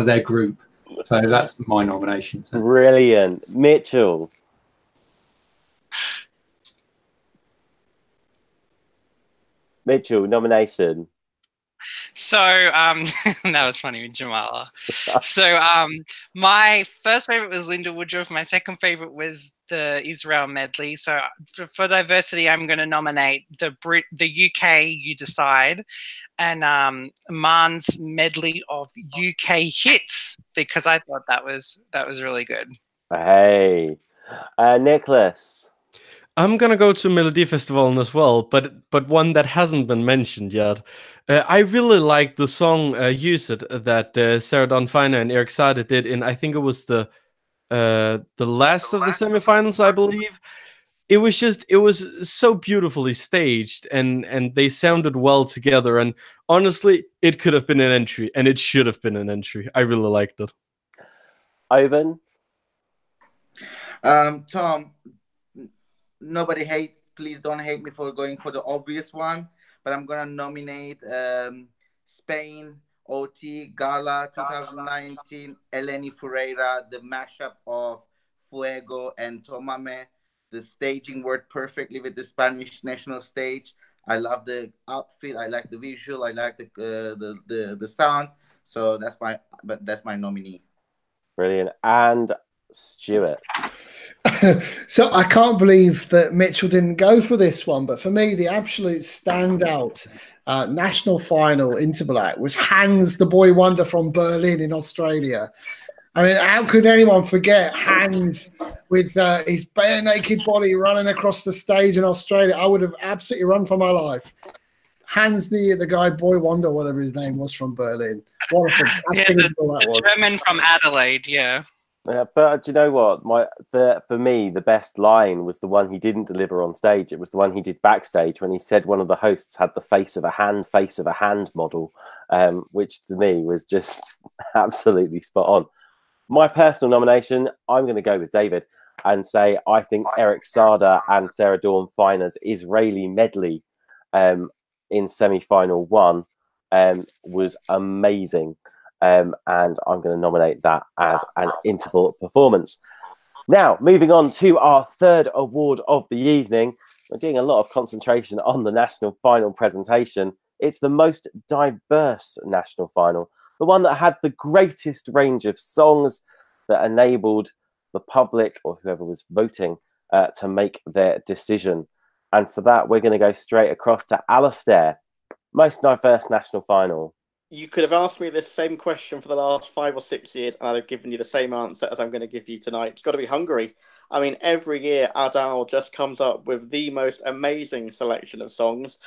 of their group. So that's my nomination. So. Brilliant. Mitchell. Mitchell, nomination. So that was funny with Jamala. So my first favorite was Linda Woodruff. My second favorite was the Israel medley. So for diversity, I'm going to nominate the UK You Decide and Man's medley of UK hits, because I thought that was really good. Hey, Nicholas. I'm gonna go to Melodifestivalen as well, but one that hasn't been mentioned yet. I really like the song "Use It" that Sarah Dawn Finer and Eric Saade did in, I think it was the last of the semifinals, I believe. It was so beautifully staged, and they sounded well together. And honestly, it could have been an entry, and it should have been an entry. I really liked it. Ivan. Tom, nobody hates. Please don't hate me for going for the obvious one, but I'm gonna nominate Spain, OT, Gala 2019, Eleni Ferreira, the mashup of Fuego and Tomame. The staging worked perfectly with the Spanish national stage. I love the outfit. I like the visual. I like the sound. So that's my nominee. Brilliant. And Stuart. So I can't believe that Mitchell didn't go for this one, but for me, the absolute standout national final interval act was Hans, the boy wonder from Berlin in Australia. I mean, how could anyone forget Hans with his bare naked body running across the stage in Australia? I would have absolutely run for my life. Hans, the guy, boy wonder, whatever his name was, from Berlin. What a fantastic interval that was. German from Adelaide, yeah. But do you know what? For me, the best line was the one he didn't deliver on stage. It was the one he did backstage when he said one of the hosts had the face of a hand model, which to me was just absolutely spot on. My personal nomination, I'm going to go with David and say I think Eric Saade and Sarah Dawn Finer's Israeli medley in semi-final 1 was amazing. And I'm going to nominate that as an interval performance. Now, moving on to our third award of the evening. We're doing a lot of concentration on the national final presentation. It's the most diverse national final, the one that had the greatest range of songs that enabled the public or whoever was voting to make their decision. And for that, we're going to go straight across to Alistair. Most diverse national final. You could have asked me this same question for the last 5 or 6 years, and I'd have given you the same answer as I'm going to give you tonight. It's got to be Hungary. I mean, every year Adele just comes up with the most amazing selection of songs.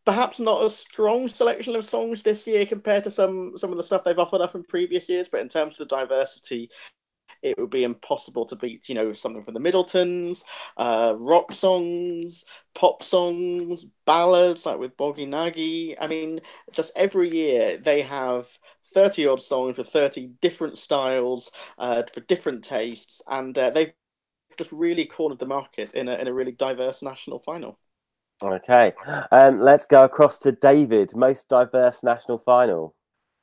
Perhaps not a strong selection of songs this year compared to some of the stuff they've offered up in previous years, but in terms of the diversity, it would be impossible to beat, something from the Middletons, rock songs, pop songs, ballads like with Boggy Naggy. I mean, just every year they have 30 odd songs for 30 different styles, for different tastes, and they've just really cornered the market in a really diverse national final. Okay, let's go across to David. Most diverse national final.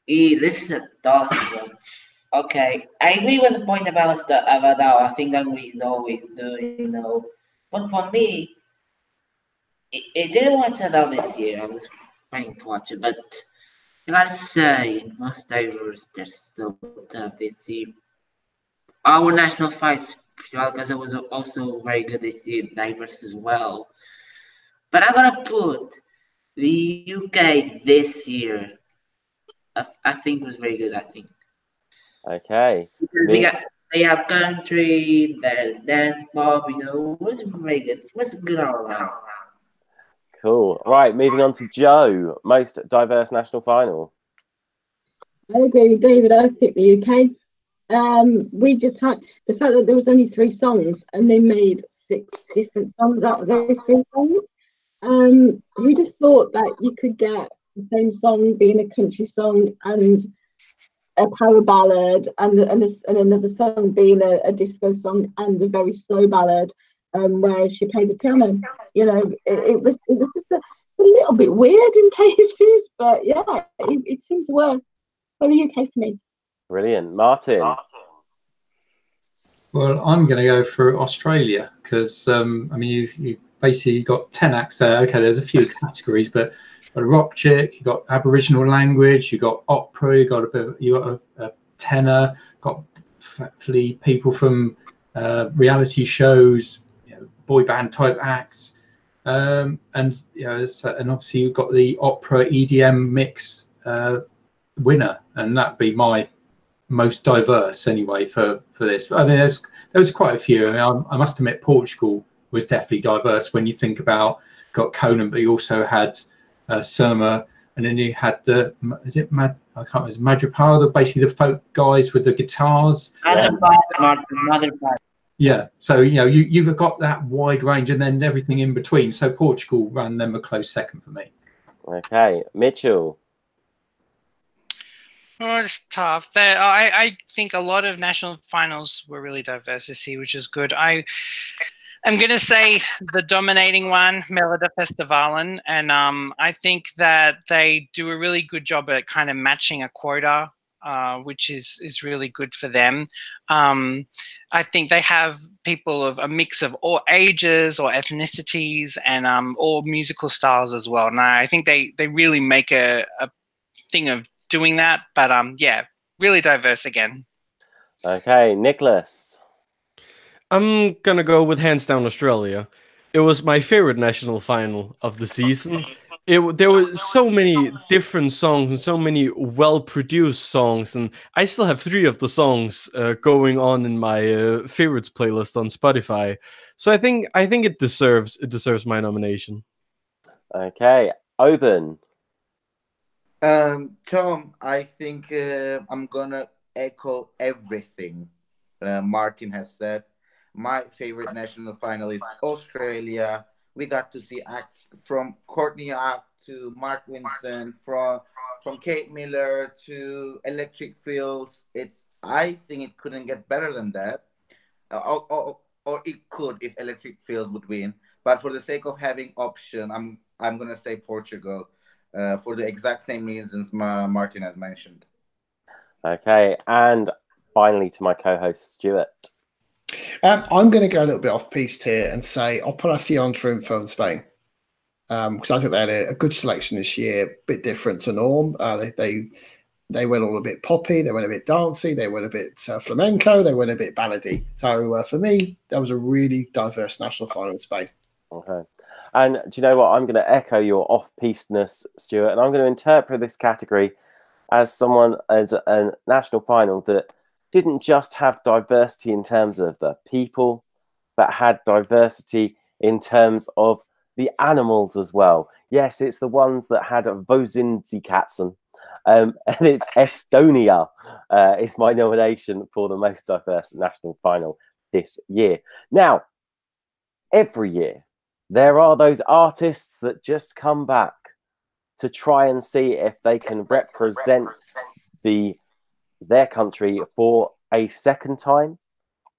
This is a tough one. Okay, I agree with the point about Adele. I think Hungary is always good, But for me, it didn't watch Adele this year. I was planning to watch it, but I gotta say, most diverse, they're so tough this year. Our national fight, because it was also very good this year, diverse as well. But I'm gonna put the UK this year. I think it was very good. I think. Okay. They have country, there's dance pop. It was very good. It was good all around. Cool. Right, moving on to Joe. Most diverse national final. I agree with David. I think the UK. We just had the fact that there was only 3 songs and they made 6 different songs out of those 3 songs. Who just thought that you could get the same song being a country song and a power ballad and another song being a disco song and a very slow ballad where she played the piano. It was just a little bit weird in places, but yeah, it seemed to work for the UK for me. Brilliant. Martin. Well, I'm going to go for Australia because you basically got 10 acts there. Okay, there's a few categories, but a rock chick, you got Aboriginal language, you got opera, you got a tenor, got actually people from reality shows, boy band type acts, and obviously you've got the opera EDM mix winner, and that'd be my most diverse anyway for this. I mean, there was quite a few. I mean, I must admit, Portugal was definitely diverse when you think about got Conan, but you also had Surma, and then you had the I can't remember, Madripower, basically the folk guys with the guitars. Yeah, so you've got that wide range, and then everything in between. So Portugal ran them a close second for me. Okay, Mitchell. Oh, it's tough. I think a lot of national finals were really diverse this year, which is good. I'm going to say the dominating one, Melodifestivalen, and I think that they do a really good job at kind of matching a quota, which is really good for them. I think they have people of a mix of all ages or ethnicities and all musical styles as well. And I think they really make a thing of doing that, but yeah, really diverse again. Okay, Nicholas. I'm gonna go with hands down Australia. It was my favorite national final of the season. There were so many different songs and so many well-produced songs, and I still have 3 of the songs going on in my favorites playlist on Spotify. So I think it deserves my nomination. Okay, Oben. Tom, I think I'm gonna echo everything Martin has said. My favorite national final is Australia. We got to see acts from Courtney Act to Mark Winson, from Kate Miller to Electric Fields. I think it couldn't get better than that, or it could if Electric Fields would win. But for the sake of having option, I'm gonna say Portugal. For the exact same reasons Martin has mentioned. Okay, and finally to my co-host, Stuart. I'm going to go a little bit off-piste here and say Operación Triunfo in Spain, because I think they had a good selection this year, a bit different to norm. They went all a bit poppy, they went a bit dancey, they went a bit flamenco, they went a bit ballady. So for me, that was a really diverse national final in Spain. Okay. And do you know what? I'm going to echo your off-piste-ness, Stuart, and I'm going to interpret this category as a national final that didn't just have diversity in terms of the people, but had diversity in terms of the animals as well. Yes, it's the ones that had Vosinzikatzen, and it's Estonia is my nomination for the most diverse national final this year. Now, every year, there are those artists that just come back to try and see if they can represent their country for a second time,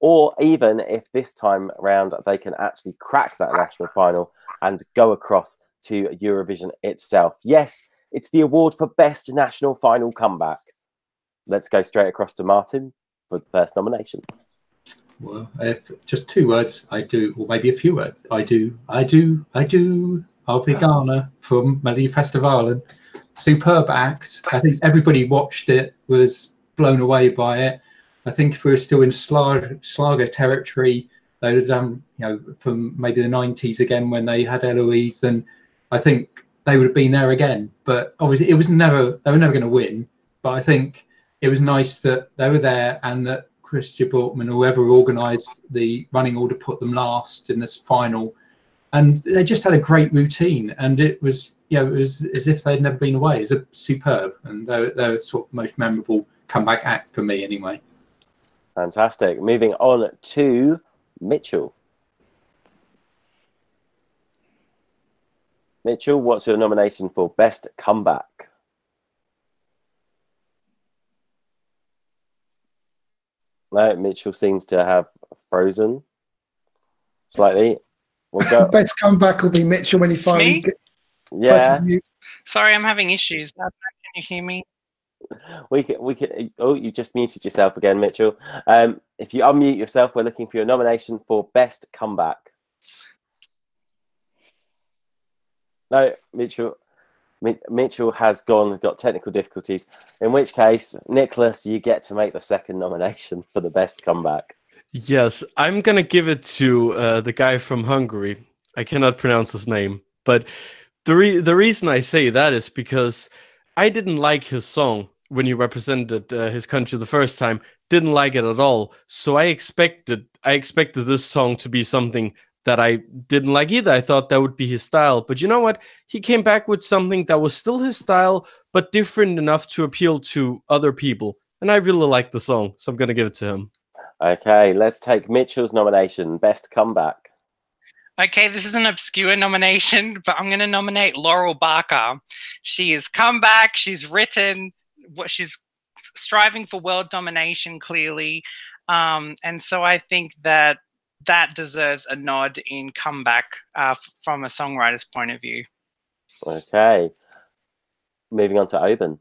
or even if this time around they can actually crack that national final and go across to Eurovision itself. Yes, it's the award for best national final comeback. Let's go straight across to Martin for the first nomination. Well, just 2 words. I do, or maybe a few words. I do. Obrigada from Melodifestivalen. Superb act. I think everybody watched it, was blown away by it. I think if we were still in Schlager territory, they would have done, from maybe the 90s again when they had Eloise, then I think they would have been there again. But obviously, they were never going to win. But I think it was nice that they were there and that Christian Bortman, whoever organised the running order, put them last in this final. And they just had a great routine, and it was, it was as if they'd never been away. It was superb, and they're sort of most memorable comeback act for me, anyway. Fantastic. Moving on to Mitchell. Mitchell, what's your nomination for best comeback? No, Mitchell seems to have frozen slightly. We'll go. Best comeback will be Mitchell when he finally yeah. Sorry, I'm having issues. Can you hear me? We can. Oh, you just muted yourself again, Mitchell. If you unmute yourself, we're looking for your nomination for best comeback. No, Mitchell has got technical difficulties. In which case, Nicholas, you get to make the second nomination for the best comeback. Yes, I'm gonna give it to the guy from Hungary. I cannot pronounce his name, but the reason I say that is because I didn't like his song when he represented his country the first time, didn't like it at all. So I expected this song to be something that I didn't like either. I thought that would be his style. But you know what? He came back with something that was still his style, but different enough to appeal to other people. And I really like the song, so I'm going to give it to him. Okay, let's take Mitchell's nomination, Best Comeback. Okay, this is an obscure nomination, but I'm going to nominate Laurel Barker. She has come back. She's written what she's striving for world domination, clearly. And so I think that deserves a nod in comeback from a songwriter's point of view. Okay. Moving on to Oben.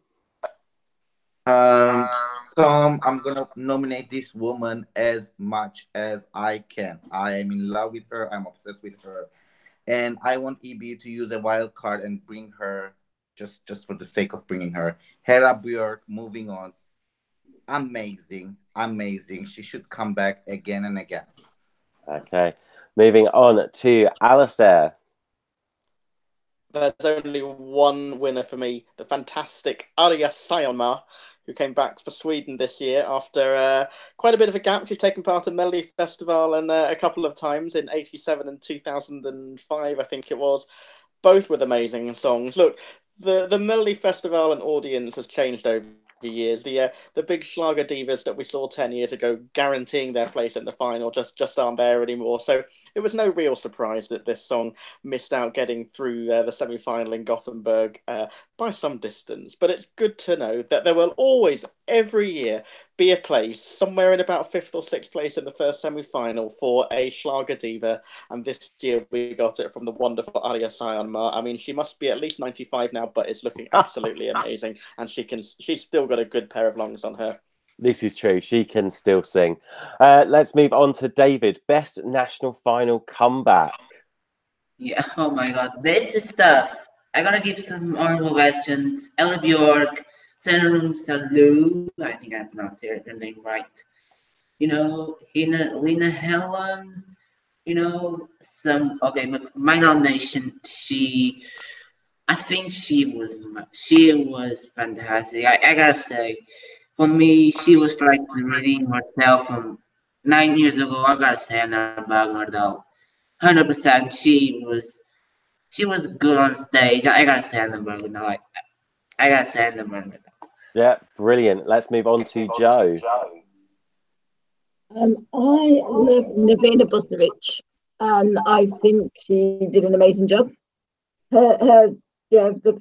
Tom, I'm gonna nominate this woman as much as I can. I am in love with her. I'm obsessed with her, and I want EB to use a wild card and bring her just for the sake of bringing her. Hera Björk, moving on. Amazing. She should come back again and again. Okay. Moving on to Alistair. There's only one winner for me, the fantastic Arja Saijonmaa, who came back for Sweden this year after quite a bit of a gap. She's taken part in Melody Festival and a couple of times in 87 and 2005, I think it was. Both with amazing songs. Look, the Melody Festival and audience has changed over the years. The big Schlager divas that we saw 10 years ago guaranteeing their place in the final just aren't there anymore. So it was no real surprise that this song missed out getting through the semi-final in Gothenburg by some distance. But it's good to know that there will always, every year, be a place somewhere in about 5th or 6th place in the first semi-final for a Schlager diva. And this year we got it from the wonderful Arja Saijonmaa. I mean, she must be at least 95 now, but it's looking absolutely amazing. And she's still got a good pair of lungs on her. This is true. She can still sing. Let's move on to David. Best national final comeback. Yeah, oh my god. This is tough. I'm gonna give some honorable mentions. Ella Björk, Senarum Salu, I think I pronounced her name right. You know, Lena Helen, you know, but my nomination, I think she was fantastic. I gotta say, for me, she was trying to redeem herself from 9 years ago. I gotta say, Anna Wagner, though, 100%, she was good on stage. I gotta say, Anna Wagner. I gotta say, Anna Wagner. Yeah, brilliant. Let's move on to Joe. I love Navina Bosnaric. I think she did an amazing job.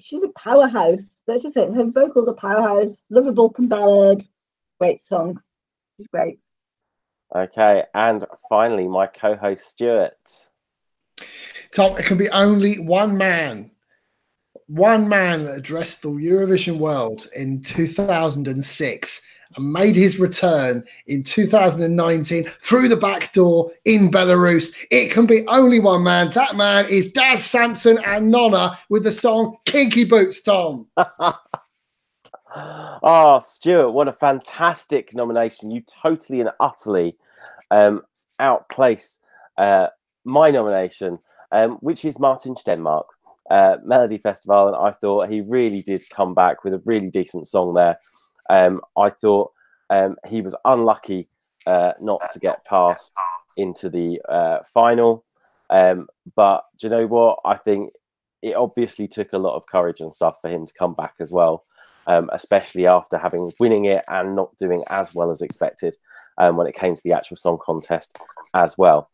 She's a powerhouse. Let's just say her vocals are powerhouse. Lovable ballad. Great song. She's great. Okay, and finally, my co-host Stuart. Tom, it can be only one man. One man that addressed the Eurovision world in 2006 and made his return in 2019 through the back door in Belarus. It can be only one man. That man is Daz Sampson and Nonna with the song Kinky Boots, Tom. Oh, Stuart, what a fantastic nomination. You totally and utterly outplace my nomination, which is Martin Stenmark. Melody Festival, and I thought he really did come back with a really decent song there. I thought he was unlucky not to get past into the final, but do you know what? I think it obviously took a lot of courage and stuff for him to come back as well, especially after winning it and not doing as well as expected when it came to the actual song contest as well.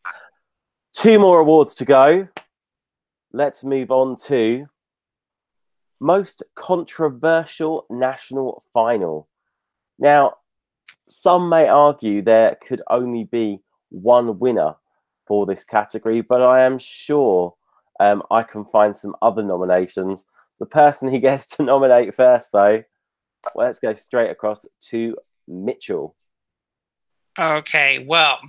2 more awards to go. Let's move on to most controversial national final. Now, some may argue there could only be one winner for this category, but I am sure I can find some other nominations. The person he gets to nominate first, though, well, let's go straight across to Mitchell. Okay, well,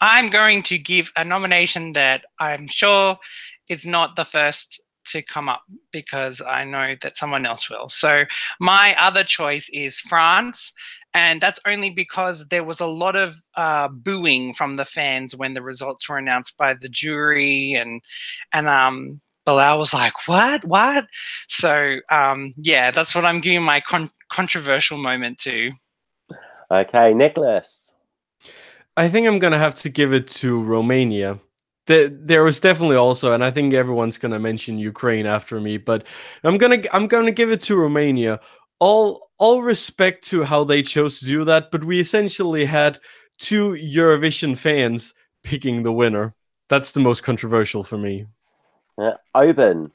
I'm going to give a nomination that I'm sure is not the first to come up because I know that someone else will. So my other choice is France, and that's only because there was a lot of booing from the fans when the results were announced by the jury and Bilal was like, what? So yeah, that's what I'm giving my controversial moment to. Okay, Nicholas. I think I'm gonna have to give it to Romania. There was definitely also, and I think everyone's gonna mention Ukraine after me, but I'm gonna give it to Romania. All respect to how they chose to do that, but we essentially had two Eurovision fans picking the winner. That's the most controversial for me. Oben.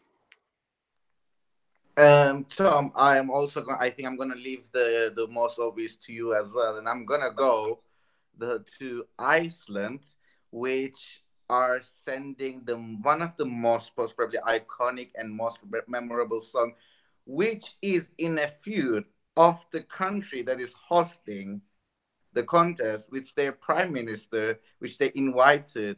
Tom, I am also. I think I'm gonna leave the most obvious to you as well, and I'm gonna go to Iceland, which are sending them one of the most probably iconic and most memorable song, which is in a feud of the country that is hosting the contest, which their prime minister, which they invited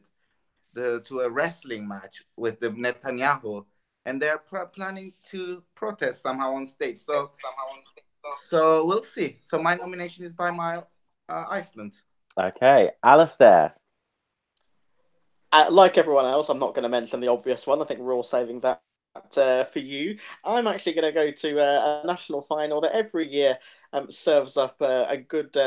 to a wrestling match with the Netanyahu, and they're planning to protest somehow on stage. So we'll see. So my nomination is by my Iceland. Okay, Alistair. Like everyone else, I'm not going to mention the obvious one. I think we're all saving that for you. I'm actually going to go to a national final that every year serves up a good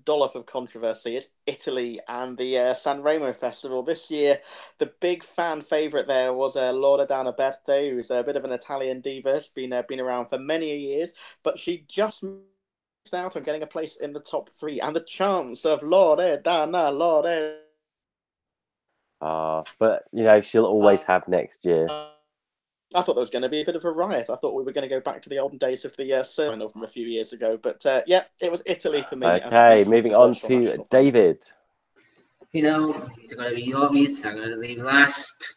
dollop of controversy. It's Italy and the San Remo Festival. This year, the big fan favourite there was Loredana Berti, who's a bit of an Italian diva. She's been around for many years, but she just missed out on getting a place in the top 3. And the chance of Loredana. But you know, she'll always have next year. I thought there was going to be a bit of a riot. I thought we were going to go back to the olden days of the final from a few years ago. But yeah, it was Italy for me. Okay, moving on to David. You know, it's going to be obvious. I'm going to leave last.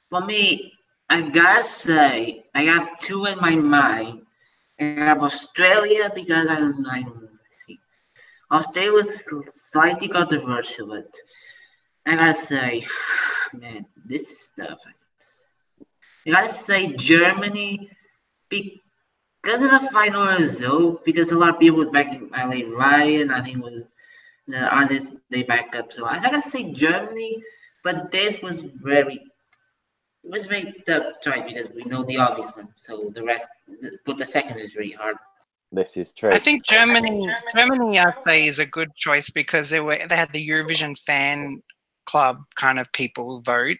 For me, I gotta say, I got 2 in my mind. I have Australia because I see. Australia's slightly controversial, but I gotta say, man, this is tough. I gotta say Germany because of the final result, because a lot of people was backing LA Ryan, I think was the artists they backed up. So I gotta say Germany, but this was very tough choice because we know the obvious one. So the rest, but the second is really hard. This is true. I think Germany, I'd say, is a good choice because they had the Eurovision fan club kind of people vote,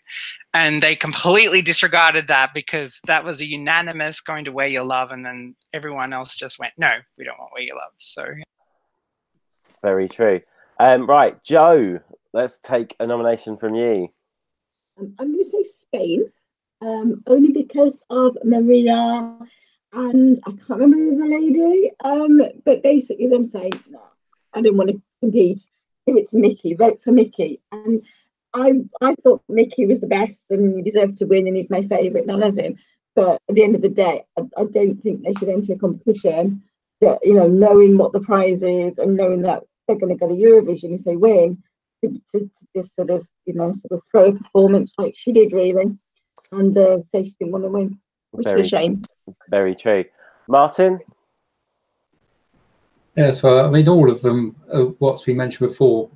and they completely disregarded that because that was a unanimous going to Where You Love, and then everyone else just went, no, we don't want Where You Love. So very true. Right, Joe, let's take a nomination from you. I'm going to say Spain, only because of Maria and I can't remember the other lady, but basically them saying, no, I didn't want to compete. Give it to Mickey, vote for Mickey. And I thought Mickey was the best and he deserved to win and he's my favourite and I love him. But at the end of the day, I don't think they should enter a competition that, you know, knowing what the prize is and knowing that they're going to go to Eurovision if they win, to just sort of throw a performance like she did really and say she didn't want to win, which is a shame. Very true. Martin? Yes, well, I mean, all of them, what's been mentioned before,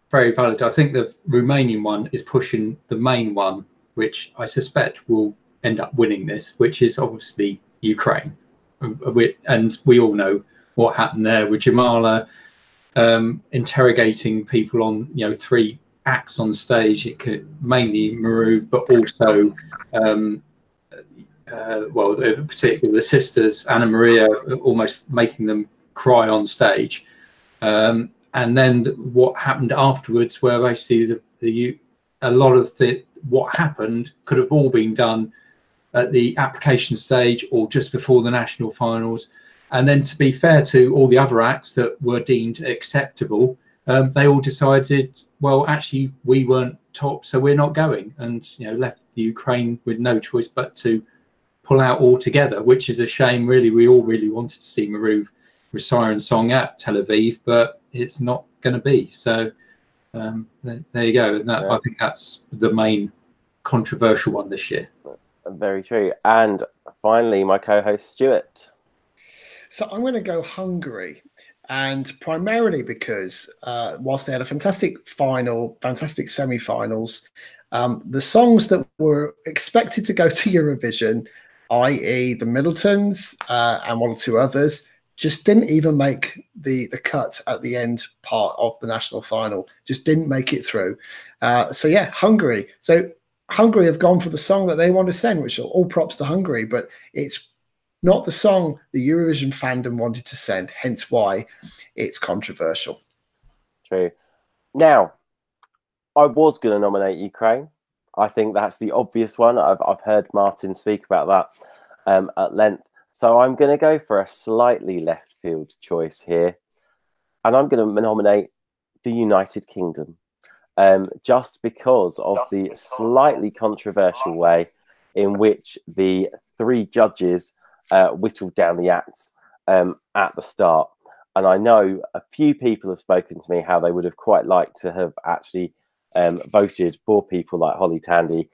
very valid. I think the Romanian one is pushing the main one, which I suspect will end up winning this, which is obviously Ukraine. And we all know what happened there with Jamala interrogating people on, 3 acts on stage. It could mainly Maru, but also, particularly the sisters, Anna Maria, almost making them cry on stage. And then what happened afterwards, where basically a lot of what happened could have all been done at the application stage or just before the national finals. And then, to be fair to all the other acts that were deemed acceptable, they all decided, well, actually, we weren't top, so we're not going, and left the Ukraine with no choice but to pull out altogether, which is a shame. Really, we all really wanted to see Maru with Siren Song at Tel Aviv, but it's not going to be. So there you go. And I think that's the main controversial one this year. Very true. And finally, my co-host Stuart. So I'm going to go Hungary, and primarily because whilst they had a fantastic final, fantastic semi-finals, The songs that were expected to go to Eurovision, i.e. the Middletons and one or two others, just didn't even make the cut at the end part of the national final, just didn't make it through. So yeah, Hungary. So Hungary have gone for the song that they want to send, which are all props to Hungary, but it's not the song the Eurovision fandom wanted to send, hence why it's controversial. True. Now, I was going to nominate Ukraine. I think that's the obvious one. I've heard Martin speak about that at length. So I'm going to go for a slightly left field choice here. And I'm going to nominate the United Kingdom. Just because of the slightly controversial way in which the three judges whittled down the acts at the start. And I know a few people have spoken to me how they would have quite liked to have actually voted for people like Holly Tandy.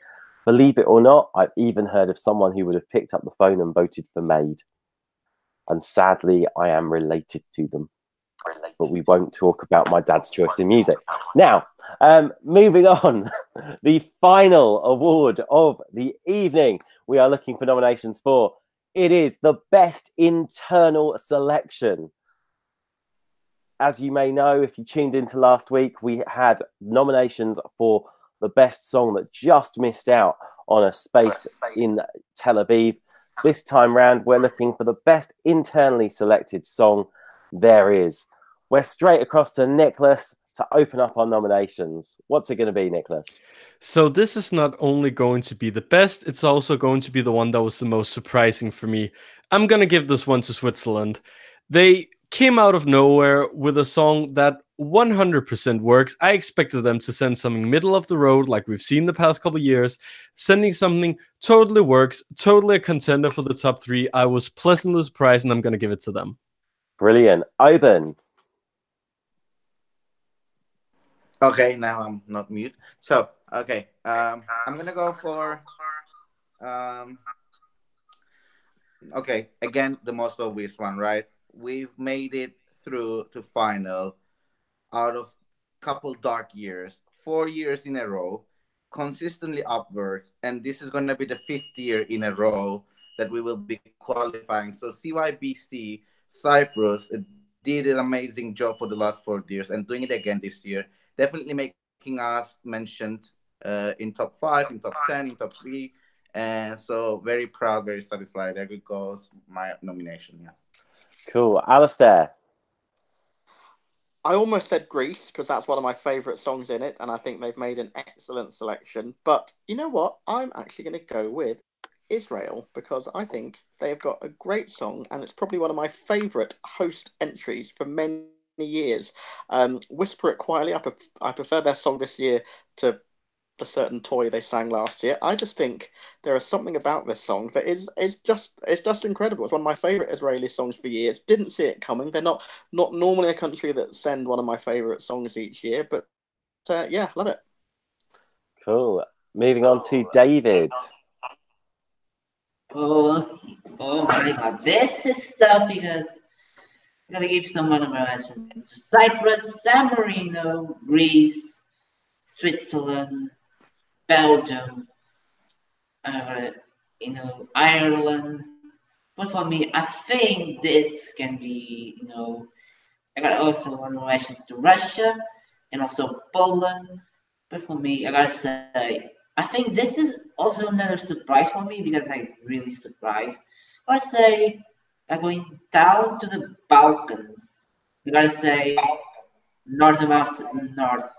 Believe it or not, I've even heard of someone who would have picked up the phone and voted for Maid. And sadly, I am related to them. But we won't talk about my dad's choice in music. Now, moving on, the final award of the evening we are looking for nominations for. It is the Best Internal Selection. As you may know, if you tuned into last week, we had nominations for the best song that just missed out on a space in Tel Aviv. This time round, we're looking for the best internally selected song there is. We're straight across to Nicholas to open up our nominations. What's it going to be, Nicholas? So this is not only going to be the best, it's also going to be the one that was the most surprising for me. I'm going to give this one to Switzerland. They came out of nowhere with a song that 100% works. I expected them to send something middle of the road like we've seen the past couple of years. Sending something totally works, totally a contender for the top 3. I was pleasantly surprised, and I'm going to give it to them. Brilliant. Oben. Okay, now I'm not mute. So, okay, I'm gonna go for, okay, again, the most obvious one, right? We've made it through to final out of couple dark years, 4 years in a row, consistently upwards, and this is gonna be the 5th year in a row that we will be qualifying. So CYBC Cyprus did an amazing job for the last 4 years and doing it again this year. Definitely making us mentioned in top 5, in top 10, in top 3. And so very proud, very satisfied. There goes my nomination. Yeah. Cool. Alistair. I almost said Greece because that's one of my favourite songs in it. And I think they've made an excellent selection. But you know what? I'm actually going to go with Israel because I think they've got a great song. And it's probably one of my favourite host entries for many years. Whisper It Quietly. I prefer their song this year to the certain toy they sang last year. I just think there is something about this song that is just incredible. It's one of my favorite Israeli songs for years. Didn't see it coming. They're not normally a country that send one of my favorite songs each year, but yeah, love it. Cool. Moving on to David. Oh my God, this is tough because I'm gonna give someone a mention. It's Cyprus, San Marino, Greece, Switzerland, Belgium, Ireland. But for me, I think this can be, I got also one relation to Russia and also Poland. But for me, I gotta say, I think this is also another surprise for me because I'm really surprised. Let's say I'm going down to the Balkans. I gotta say Northern Macedonia.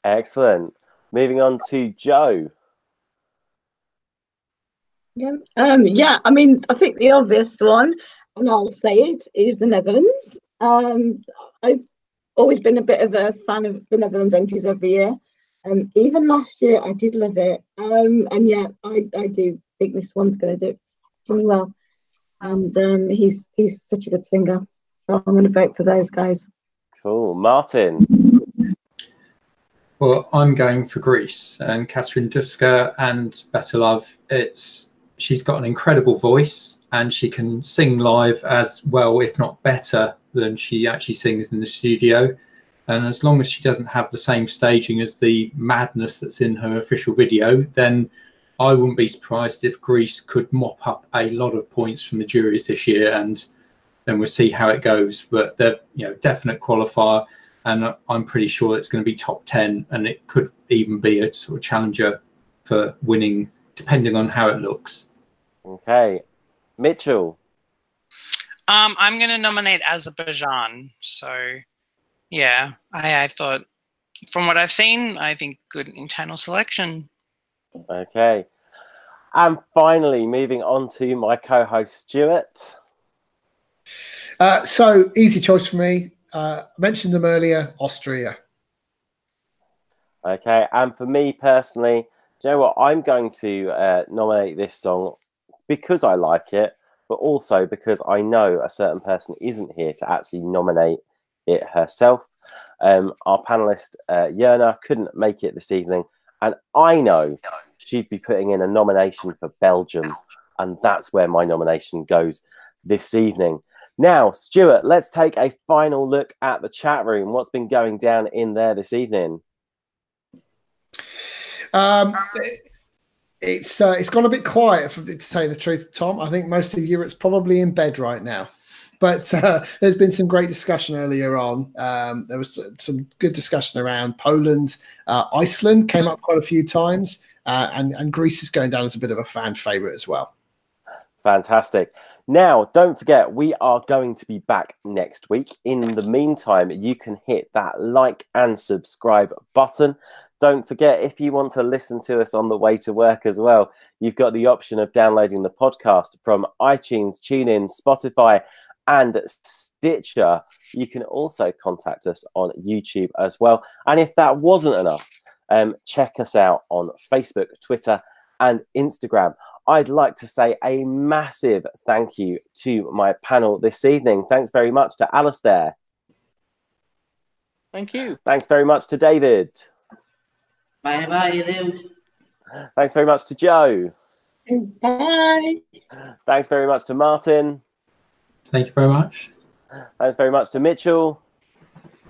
Excellent. Moving on to Joe. Yeah. I mean, I think the obvious one, and I'll say it, is the Netherlands. I've always been a bit of a fan of the Netherlands entries every year. Even last year, I did love it. And yeah, I do think this one's going to do really well. And he's such a good singer. So I'm going to vote for those guys. Cool. Martin. Well, I'm going for Greece and Catherine Duska and Better Love. She's got an incredible voice and she can sing live as well, if not better, than she actually sings in the studio. And as long as she doesn't have the same staging as the madness that's in her official video, then I wouldn't be surprised if Greece could mop up a lot of points from the juries this year, and then we'll see how it goes. But they're, definite qualifier, and I'm pretty sure it's going to be top 10, and it could even be a sort of challenger for winning, depending on how it looks. Okay, Mitchell. I'm going to nominate Azerbaijan. So, yeah, I thought, from what I've seen, I think good internal selection. Okay. And finally, moving on to my co-host, Stuart. So, easy choice for me. I mentioned them earlier, Austria. Okay, and for me personally, do you know what? I'm going to nominate this song because I like it, but also because I know a certain person isn't here to actually nominate it herself. Our panelist, Yerna, couldn't make it this evening, and I know she'd be putting in a nomination for Belgium, and that's where my nomination goes this evening. Now, Stuart, let's take a final look at the chat room. What's been going down in there this evening? It's gone a bit quiet, to tell you the truth, Tom. I think most of Europe's probably in bed right now. But there's been some great discussion earlier on. There was some good discussion around Poland. Iceland came up quite a few times. And Greece is going down as a bit of a fan favourite as well. Fantastic. Now, don't forget, we are going to be back next week. In the meantime, you can hit that like and subscribe button. Don't forget, if you want to listen to us on the way to work as well, you've got the option of downloading the podcast from iTunes, TuneIn, Spotify, and Stitcher. You can also contact us on YouTube as well. And if that wasn't enough, check us out on Facebook, Twitter, and Instagram. I'd like to say a massive thank you to my panel this evening. Thanks very much to Alistair. Thank you. Thanks very much to David. Bye-bye, Luke. Thanks very much to Joe. Bye. Thanks very much to Martin. Thank you very much. Thanks very much to Mitchell.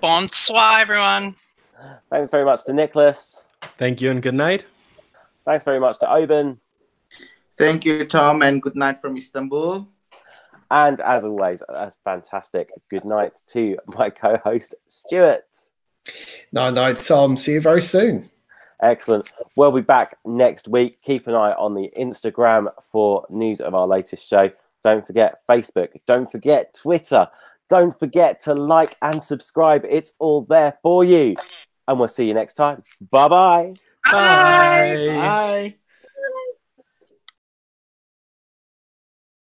Bonsoir, everyone. Thanks very much to Nicholas. Thank you and good night. Thanks very much to Oben. Thank you, Tom, and good night from Istanbul. And as always, a fantastic good night to my co-host, Stuart. Night, Tom. See you very soon. Excellent. We'll be back next week. Keep an eye on the Instagram for news of our latest show. Don't forget Facebook. Don't forget Twitter. Don't forget to like and subscribe. It's all there for you. And we'll see you next time. Bye-bye. Bye. Bye.